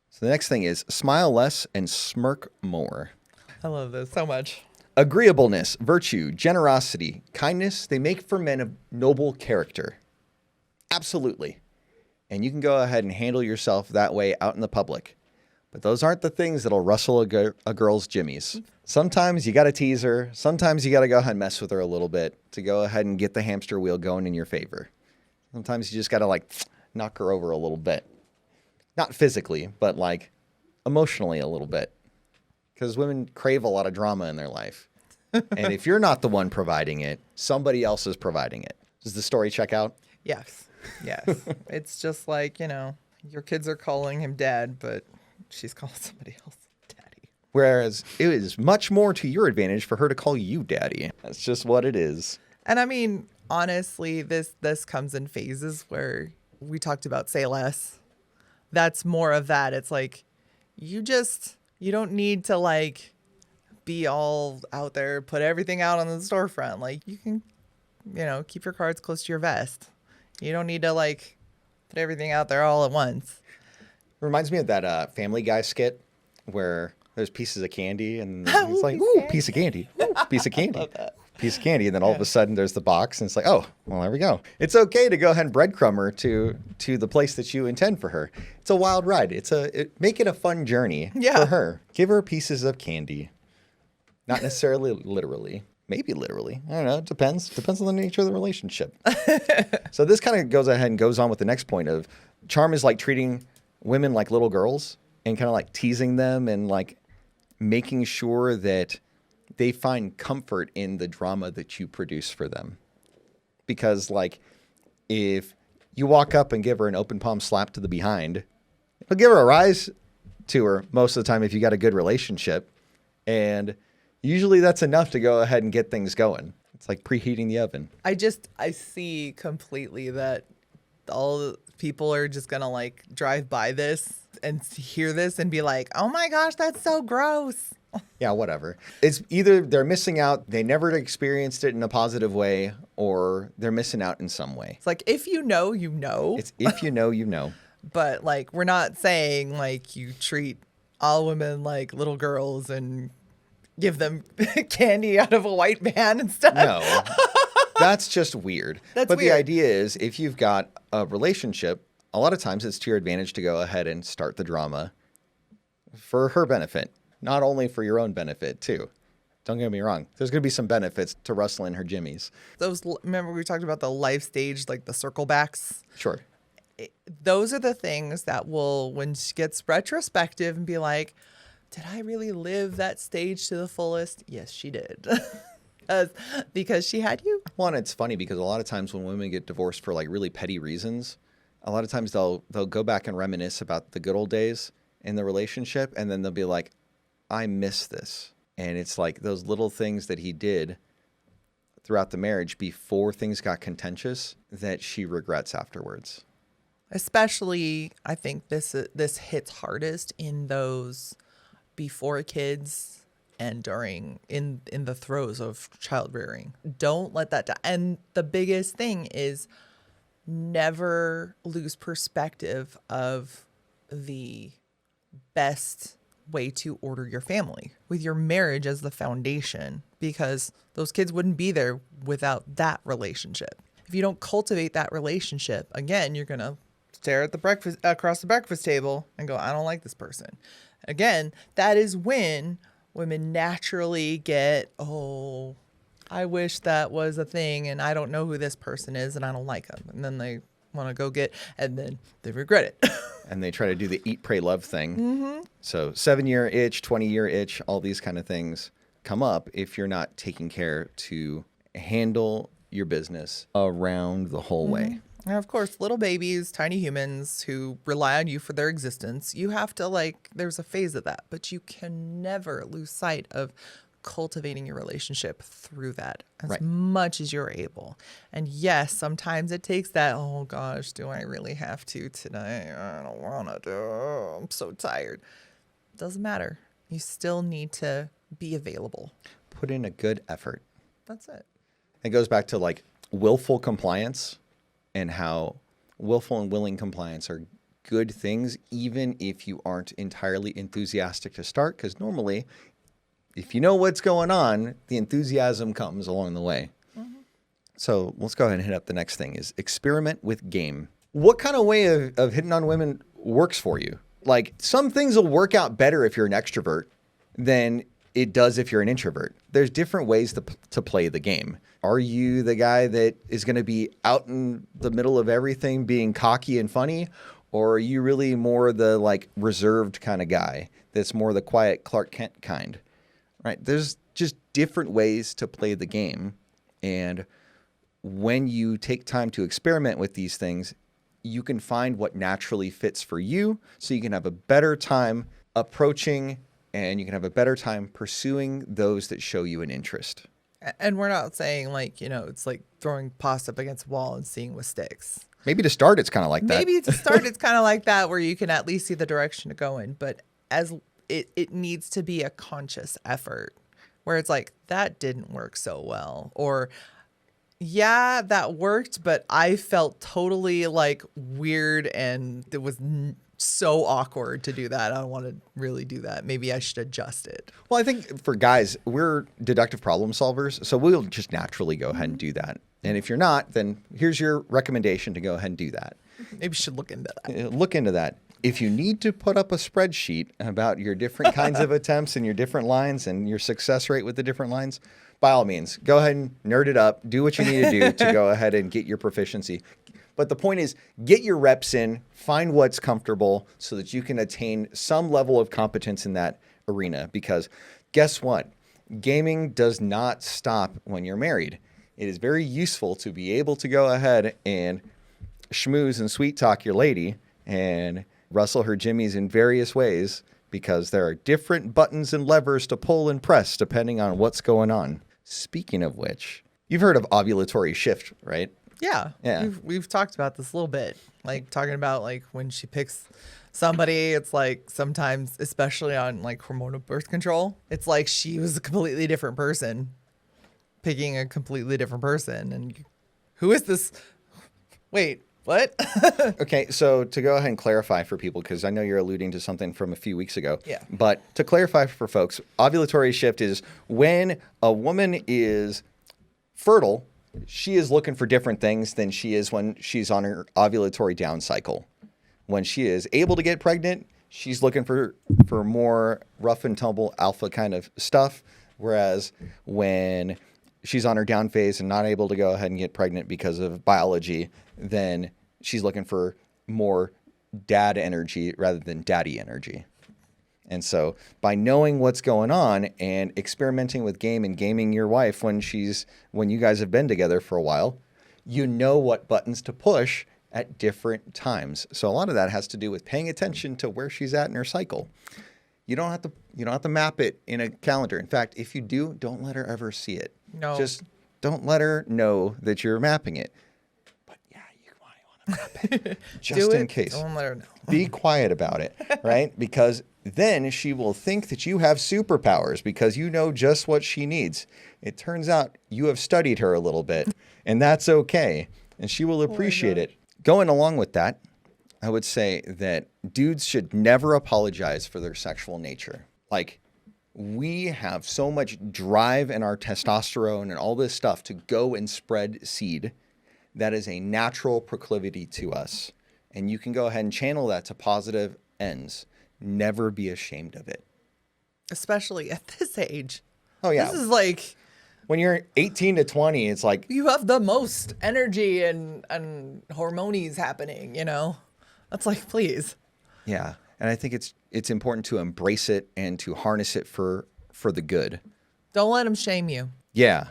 So the next thing is smile less and smirk more. I love this so much. Agreeableness, virtue, generosity, kindness, they make for men of noble character. Absolutely. And you can go ahead and handle yourself that way out in the public. But those aren't the things that'll rustle a girl's jimmies. Sometimes you got to tease her. Sometimes you got to go ahead and mess with her a little bit to go ahead and get the hamster wheel going in your favor. Sometimes you just got to like knock her over a little bit. Not physically, but like emotionally a little bit. Because women crave a lot of drama in their life. And if you're not the one providing it, somebody else is providing it. Does the story check out? Yes. It's just like, your kids are calling him dad, but she's calling somebody else daddy. Whereas it is much more to your advantage for her to call you daddy. That's just what it is. And I mean, honestly, this comes in phases where we talked about say less. That's more of that. It's like, you don't need to like be all out there, put everything out on the storefront. Like you can, keep your cards close to your vest. You don't need to like put everything out there all at once. Reminds me of that Family Guy skit where there's pieces of candy and it's like, ooh, piece of candy, ooh, piece of candy, piece of candy. And then all of a sudden there's the box and it's like, oh, well, there we go. It's okay to go ahead and breadcrumb her to the place that you intend for her. It's a wild ride. Make it a fun journey for her. Give her pieces of candy. Not necessarily literally. Maybe literally. I don't know. It depends. Depends on the nature of the relationship. So this kind of goes ahead and goes on with the next point of charm is like treating women like little girls and kind of like teasing them and like making sure that they find comfort in the drama that you produce for them. because like if you walk up and give her an open palm slap to the behind, he'll give her a rise to her most of the time if you got a good relationship. And usually that's enough to go ahead and get things going. It's like preheating the oven. I see completely that all the people are just gonna like drive by this and hear this and be like, oh my gosh, that's so gross. Yeah, whatever. It's either they're missing out, they never experienced it in a positive way, or they're missing out in some way. It's like, if you know, you know. It's if you know, you know. But like, we're not saying like you treat all women like little girls and give them candy out of a white van and stuff. No, that's just weird. That's but weird. The idea is if you've got a relationship, a lot of times it's to your advantage to go ahead and start the drama for her benefit, not only for your own benefit too. Don't get me wrong. There's going to be some benefits to rustling her jimmies. Remember we talked about the life stage, like the circle backs? Sure. Those are the things that will, when she gets retrospective and be like, did I really live that stage to the fullest? Yes, she did. Because she had you. Well, and it's funny because a lot of times when women get divorced for like really petty reasons, a lot of times they'll go back and reminisce about the good old days in the relationship, and then they'll be like, I miss this. And it's like those little things that he did throughout the marriage before things got contentious that she regrets afterwards. Especially, I think this hits hardest in those before kids and during in the throes of child rearing. Don't let that die. And the biggest thing is never lose perspective of the best way to order your family with your marriage as the foundation, because those kids wouldn't be there without that relationship. If you don't cultivate that relationship, again, you're going to stare at across the breakfast table and go, I don't like this person. Again, that is when women naturally get, oh, I wish that was a thing and I don't know who this person is and I don't like them. And then they want to go and then they regret it. And they try to do the eat, pray, love thing. Mm-hmm. So 7-year itch, 20-year itch, all these kind of things come up if you're not taking care to handle your business around the whole way. And of course, little babies, tiny humans who rely on you for their existence, you have to there's a phase of that, but you can never lose sight of cultivating your relationship through that as much as you're able. And yes, sometimes it takes that, oh gosh, do I really have to today? I don't want to do it. I'm so tired. Doesn't matter. You still need to be available. Put in a good effort. That's it. It goes back to willful compliance and how willful and willing compliance are good things, even if you aren't entirely enthusiastic to start, because normally if you know what's going on, the enthusiasm comes along the way. Mm-hmm. So let's go ahead and hit up the next thing is experiment with game. What kind of way of hitting on women works for you? Like some things will work out better if you're an extrovert than it does if you're an introvert. There's different ways to play the game. Are you the guy that is going to be out in the middle of everything being cocky and funny? Or are you really more the reserved kind of guy that's more the quiet Clark Kent kind? Right? There's just different ways to play the game. And when you take time to experiment with these things, you can find what naturally fits for you so you can have a better time approaching and you can have a better time pursuing those that show you an interest. And we're not saying it's like throwing pasta up against a wall and seeing with sticks. Maybe to start, it's kind of like that. Maybe to start, it's kind of like that where you can at least see the direction to go in. But as it needs to be a conscious effort where it's like, that didn't work so well. Or, yeah, that worked, but I felt totally weird and it was so awkward to do that. I don't want to really do that. Maybe I should adjust it. Well, I think for guys, we're deductive problem solvers, so we'll just naturally go ahead and do that. And if you're not, then here's your recommendation to go ahead and do that. Maybe you should look into that. Look into that. If you need to put up a spreadsheet about your different kinds of attempts and your different lines and your success rate with the different lines, by all means, go ahead and nerd it up. Do what you need to do to go ahead and get your proficiency. But the point is, get your reps in, find what's comfortable so that you can attain some level of competence in that arena. Because guess what? Gaming does not stop when you're married. it is very useful to be able to go ahead and schmooze and sweet talk your lady and rustle her jimmies in various ways, because there are different buttons and levers to pull and press depending on what's going on. Speaking of which, you've heard of ovulatory shift, right? Yeah. We've talked about this a little bit, like talking about like when she picks somebody, it's like sometimes, especially on like hormonal birth control, it's like she was a completely different person picking a completely different person. And who is this? Wait, what? Okay, so to go ahead and clarify for people, because I know you're alluding to something from a few weeks ago. Yeah. But to clarify for folks, ovulatory shift is when a woman is fertile, she is looking for different things than she is when she's on her ovulatory down cycle. When she is able to get pregnant, she's looking for more rough and tumble alpha kind of stuff. Whereas when she's on her down phase and not able to go ahead and get pregnant because of biology, then she's looking for more dad energy rather than daddy energy. And so by knowing what's going on and experimenting with game and gaming your wife when you guys have been together for a while, you know what buttons to push at different times. So a lot of that has to do with paying attention to where she's at in her cycle. You don't have to map it in a calendar. In fact, if you do, don't let her ever see it. No. Just don't let her know that you're mapping it. But yeah, you might want to map it just in case. Don't let her know. Be quiet about it, right? Because then she will think that you have superpowers because you know just what she needs. It turns out you have studied her a little bit, and that's okay. And she will appreciate it. Going along with that, I would say that dudes should never apologize for their sexual nature. Like, we have so much drive in our testosterone and all this stuff to go and spread seed. That is a natural proclivity to us. And you can go ahead and channel that to positive ends. Never be ashamed of it. Especially at this age. Oh, yeah. This is like, when you're 18 to 20, it's like, you have the most energy and hormones happening, you know? That's like, please. yeah. And I think it's important to embrace it and to harness it for the good. Don't let them shame you. Yeah.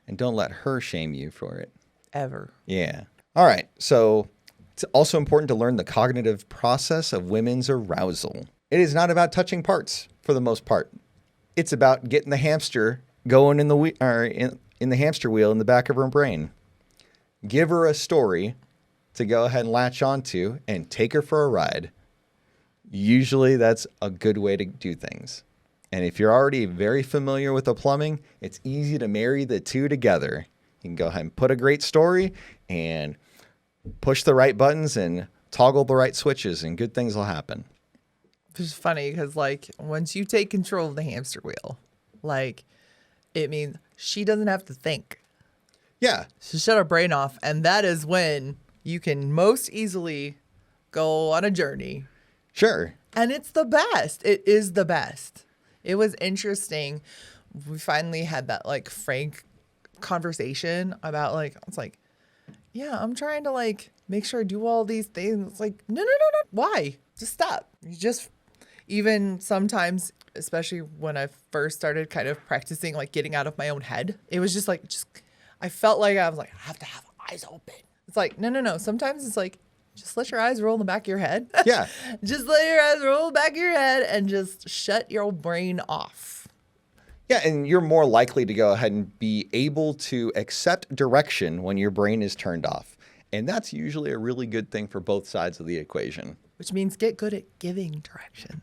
And don't let her shame you for it. Ever. Yeah. All right. So it's also important to learn the cognitive process of women's arousal. It is not about touching parts for the most part. It's about getting the hamster going in the hamster wheel in the back of her brain. Give her a story to go ahead and latch onto and take her for a ride. Usually that's a good way to do things. And if you're already very familiar with the plumbing, it's easy to marry the two together. You can go ahead and put a great story and push the right buttons and toggle the right switches, and good things will happen. Which is funny because, like, once you take control of the hamster wheel, like, it means she doesn't have to think. Yeah. She shut her brain off, and that is when you can most easily go on a journey. Sure. And it's the best. It is the best. It was interesting. We finally had that, like, frank conversation about, like, it's like, yeah, I'm trying to, like, make sure I do all these things. It's like, no. Why? Just stop. You just, even sometimes, especially when I first started kind of practicing, like, getting out of my own head, it was just like, I felt like I was like, I have to have eyes open. It's like, no. Sometimes it's like, just let your eyes roll in the back of your head. Yeah. Just let your eyes roll in the back of your head and just shut your brain off. Yeah, and you're more likely to go ahead and be able to accept direction when your brain is turned off. And that's usually a really good thing for both sides of the equation. Which means get good at giving directions.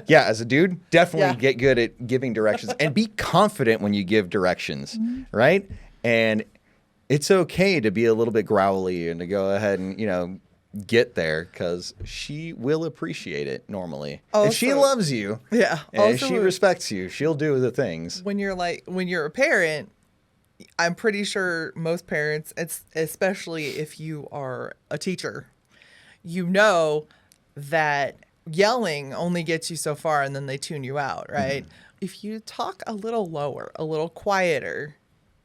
Yeah, as a dude, definitely Yeah. get good at giving directions and be confident when you give directions, right? And it's okay to be a little bit growly and to go ahead and, get there, because she will appreciate it normally. If she Also- loves you, Yeah. and if Also, she respects you, she'll do the things. when you're a parent, I'm pretty sure most parents, it's especially if you are a teacher, you know that yelling only gets you so far and then they tune you out, right? If you talk a little lower, a little quieter,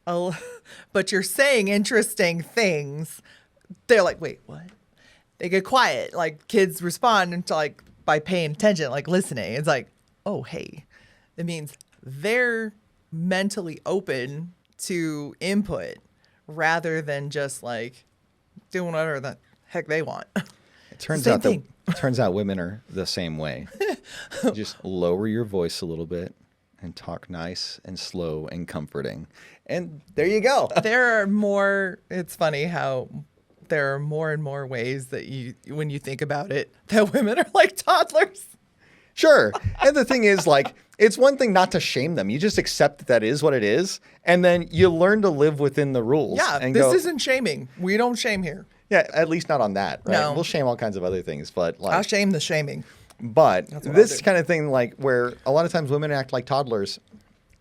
but you're saying interesting things, they're like, wait, what? They get quiet. Like, kids respond into, like, by paying attention, like listening. It's like, oh, hey. It means they're mentally open to input rather than just like doing whatever the heck they want. It turns Same out thing. turns out women are the same way. Just lower your voice a little bit and talk nice and slow and comforting. And there you go. It's funny how there are more and more ways that when you think about it, that women are like toddlers. Sure. And the thing is, like, it's one thing not to shame them. You just accept that that is what it is. And then you learn to live within the rules. Yeah, and this isn't shaming. We don't shame here. Yeah, at least not on that, right? No. We'll shame all kinds of other things, but like, I'll shame the shaming. but That's what this I'll do. kind of thing, like where a lot of times women act like toddlers,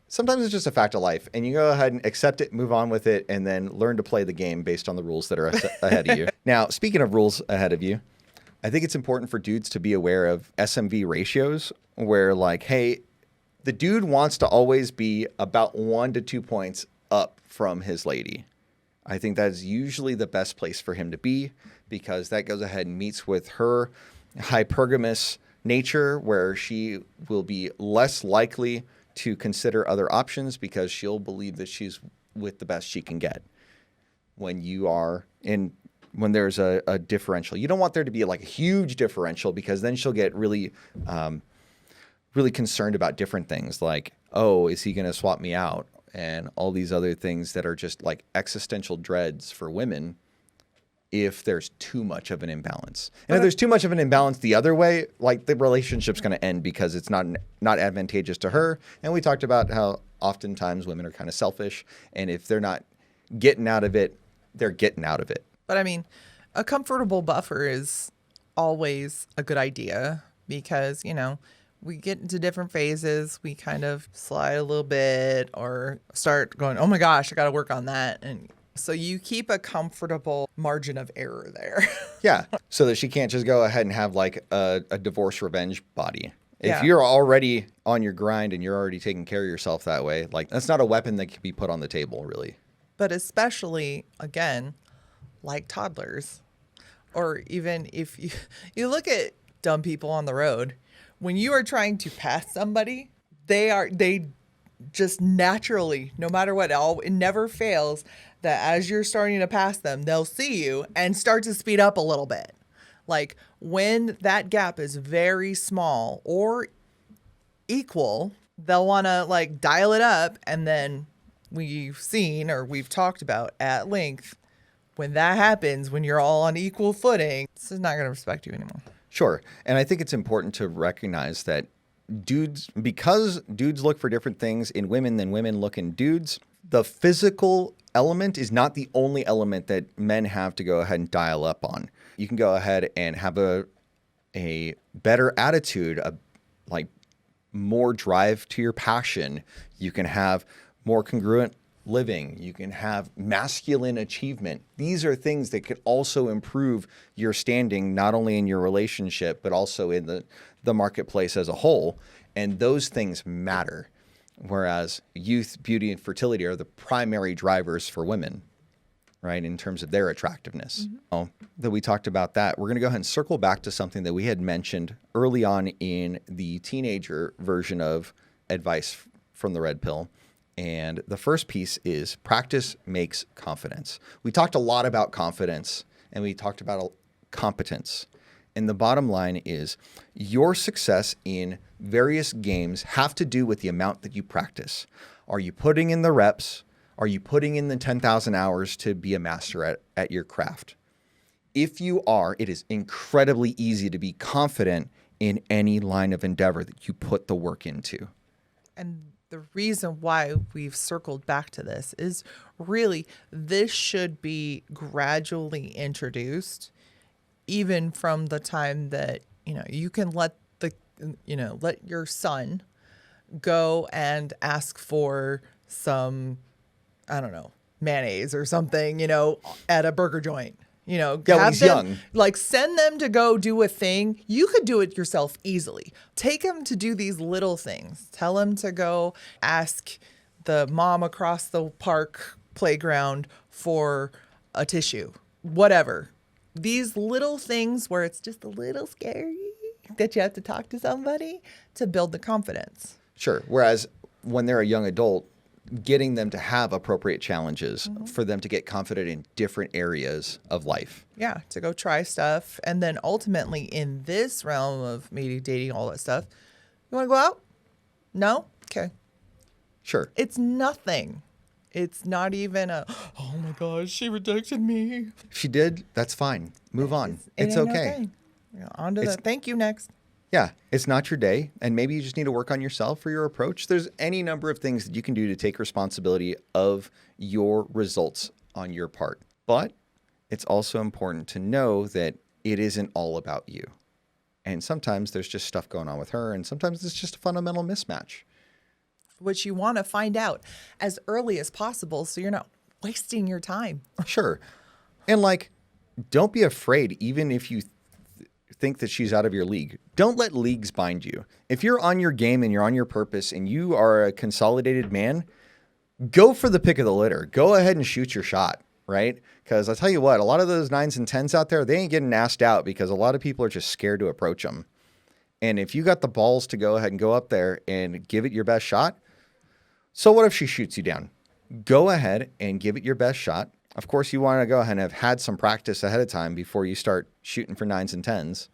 sometimes it's just a fact of life, and you go ahead and accept it, move on with it, and then learn to play the game based on the rules that are ahead of you. Now, speaking of rules ahead of you, I think it's important for dudes to be aware of SMV ratios, where like, hey, the dude wants to always be about 1 to 2 points up from his lady. I think that's usually the best place for him to be, because that goes ahead and meets with her hypergamous nature, where she will be less likely to consider other options because she'll believe that she's with the best she can get. When there's a differential, you don't want there to be like a huge differential, because then she'll get really concerned about different things like, oh, is he going to swap me out? And all these other things that are just like existential dreads for women if there's too much of an imbalance. And if there's too much of an imbalance the other way, like the relationship's going to end because it's not advantageous to her. And we talked about how oftentimes women are kind of selfish, and if they're not getting out of it, they're getting out of it. But I mean, a comfortable buffer is always a good idea because, we get into different phases. We kind of slide a little bit or start going, oh my gosh, I got to work on that. And so you keep a comfortable margin of error there. Yeah. So that she can't just go ahead and have like a divorce revenge body. If Yeah. you're already on your grind and you're already taking care of yourself that way, like that's not a weapon that can be put on the table, really. But especially, again, like toddlers, or even if you look at dumb people on the road, when you are trying to pass somebody, they just naturally, no matter what, it never fails that as you're starting to pass them, they'll see you and start to speed up a little bit. Like when that gap is very small or equal, they'll want to like dial it up. And then we've seen or we've talked about at length, when that happens, when you're all on equal footing, this is not going to respect you anymore. Sure. And I think it's important to recognize that because dudes look for different things in women than women look in dudes, the physical element is not the only element that men have to go ahead and dial up on. You can go ahead and have a better attitude, like more drive to your passion. You can have more congruent living. You can have masculine achievement. These are things that could also improve your standing, not only in your relationship, but also in the marketplace as a whole. And those things matter. Whereas youth, beauty, and fertility are the primary drivers for women, right, in terms of their attractiveness. Mm-hmm. That we talked about that. We're going to go ahead and circle back to something that we had mentioned early on in the teenager version of advice from the Red Pill. And the first piece is practice makes confidence. We talked a lot about confidence, and we talked about competence. And the bottom line is your success in various games have to do with the amount that you practice. Are you putting in the reps? Are you putting in the 10,000 hours to be a master at your craft? If you are, it is incredibly easy to be confident in any line of endeavor that you put the work into. And the reason why we've circled back to this is really this should be gradually introduced, even from the time that, you can let your son go and ask for some, I don't know, mayonnaise or something, at a burger joint. Yeah, when he's young. Like send them to go do a thing. You could do it yourself easily. Take them to do these little things. Tell them to go ask the mom across the park playground for a tissue, whatever. These little things where it's just a little scary that you have to talk to somebody to build the confidence. Sure. Whereas when they're a young adult, getting them to have appropriate challenges for them to get confident in different areas of life. Yeah, to go try stuff. And then ultimately in this realm of maybe dating, all that stuff, you want to go out? No? Okay. Sure. It's nothing. It's not even a, oh my gosh, she rejected me. If she did, that's fine. Move on. It It's ain't no okay. thing. On to the thank you next. Yeah, it's not your day, and maybe you just need to work on yourself or your approach. There's any number of things that you can do to take responsibility of your results on your part. But it's also important to know that it isn't all about you. And sometimes there's just stuff going on with her, and sometimes it's just a fundamental mismatch. Which you want to find out as early as possible so you're not wasting your time. Sure. And like, don't be afraid, even if you think that she's out of your league. Don't let leagues bind you. If you're on your game and you're on your purpose and you are a consolidated man, go for the pick of the litter. Go ahead and shoot your shot, right? Because I'll tell you what, a lot of those 9s and 10s out there, they ain't getting asked out because a lot of people are just scared to approach them. And if you got the balls to go ahead and go up there and give it your best shot, so what if she shoots you down? Go ahead and give it your best shot. Of course, you want to go ahead and have had some practice ahead of time before you start shooting for 9s and 10s.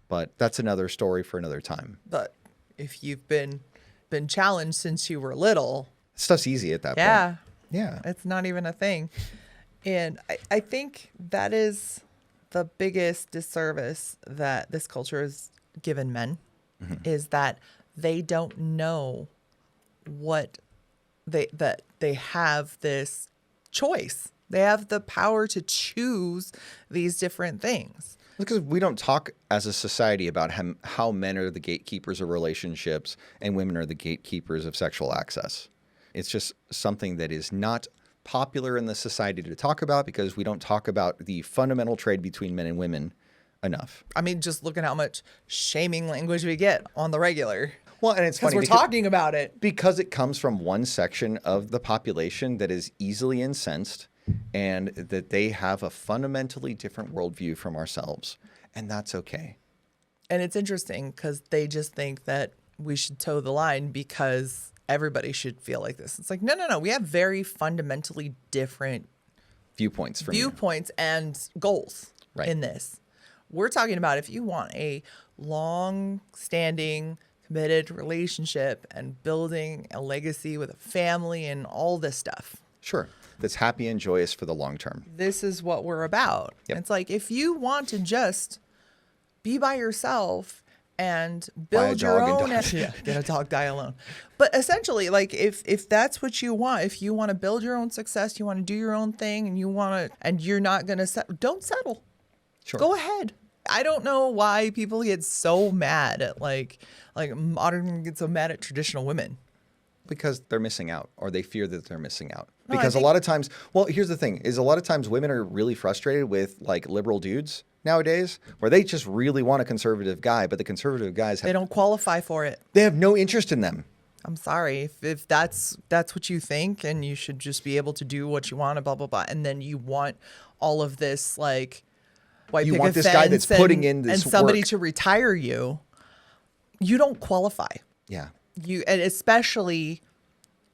But that's another story for another time. But if you've been challenged since you were little, Stuff's easy at that yeah, point. Yeah. it's not even a thing. And I think that is the biggest disservice that this culture has given men, is that they don't know what that they have this choice. They have the power to choose these different things. Because we don't talk as a society about how men are the gatekeepers of relationships and women are the gatekeepers of sexual access. It's just something that is not popular in the society to talk about because we don't talk about the fundamental trade between men and women enough. I mean, just look at how much shaming language we get on the regular. Well, and it's Because funny we're talking about it. because it comes from one section of the population that is easily incensed and that they have a fundamentally different worldview from ourselves. And that's okay. And it's interesting because they just think that we should toe the line because everybody should feel like this. It's like, no. We have very fundamentally different Viewpoints from you. viewpoints and goals Right. in this. We're talking about if you want a long-standing, committed relationship and building a legacy with a family and all this stuff. Sure. That's happy and joyous for the long term. This is what we're about. Yep. It's like if you want to just be by yourself and Buy a build your dog and own, die. yeah, get a dog, die alone. But essentially, like if that's what you want, if you want to build your own success, you want to do your own thing, and you want to, and you're not gonna don't settle. Sure. Go ahead. I don't know why people get so mad at like modern get so mad at traditional women. Because they're missing out or they fear that they're missing out. No, I Because a think- lot of times, well, here's the thing, is a lot of times women are really frustrated with like liberal dudes nowadays where they just really want a conservative guy, but the conservative guys They don't qualify for it. they have no interest in them. I'm sorry if that's what you think, and you should just be able to do what you want and blah blah blah, and then you want all of this like white You picket want this guy that's fence putting in this and somebody work. to retire you. You don't qualify. Yeah. And especially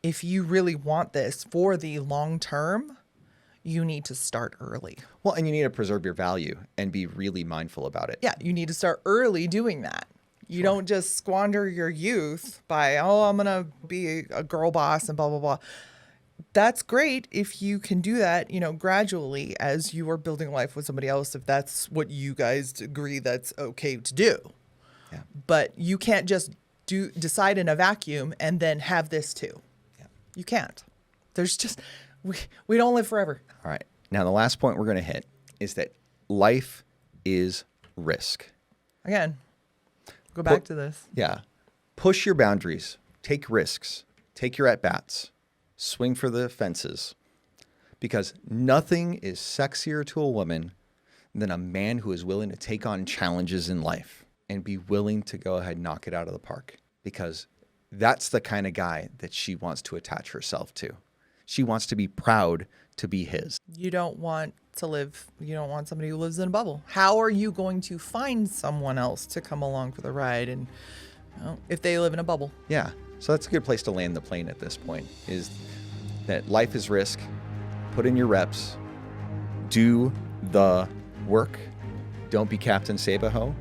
if you really want this for the long term, you need to start early. Well, and you need to preserve your value and be really mindful about it. Yeah, you need to start early doing that. You don't just squander your youth by, I'm going to be a girl boss and blah, blah, blah. That's great if you can do that, gradually as you are building a life with somebody else, if that's what you guys agree that's okay to do. Yeah. But you can't just decide in a vacuum and then have this too. Yeah. You can't. There's just, we don't live forever. All right. Now, the last point we're going to hit is that life is risk. Again, go back to this. Yeah. Push your boundaries, take risks, take your at-bats, swing for the fences, because nothing is sexier to a woman than a man who is willing to take on challenges in life and be willing to go ahead and knock it out of the park, because that's the kind of guy that she wants to attach herself to. She wants to be proud to be his. You don't want somebody who lives in a bubble. How are you going to find someone else to come along for the ride if they live in a bubble? Yeah. So that's a good place to land the plane at this point, is that life is risk. Put in your reps. Do the work. Don't be Captain Sabaho.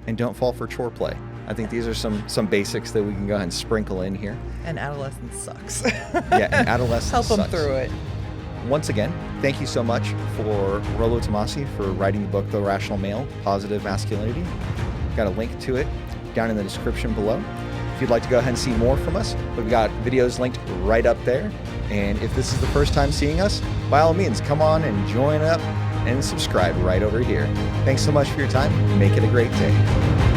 And don't fall for chore play. I think these are some basics that we can go ahead and sprinkle in here. And adolescence sucks. Yeah, and adolescence Help them sucks. through it. Once again, thank you so much for Rollo Tomassi for writing the book, The Rational Male, Positive Masculinity. Got a link to it down in the description below. If you'd like to go ahead and see more from us, we've got videos linked right up there. And if this is the first time seeing us, by all means, come on and join up and subscribe right over here. Thanks so much for your time. Make it a great day.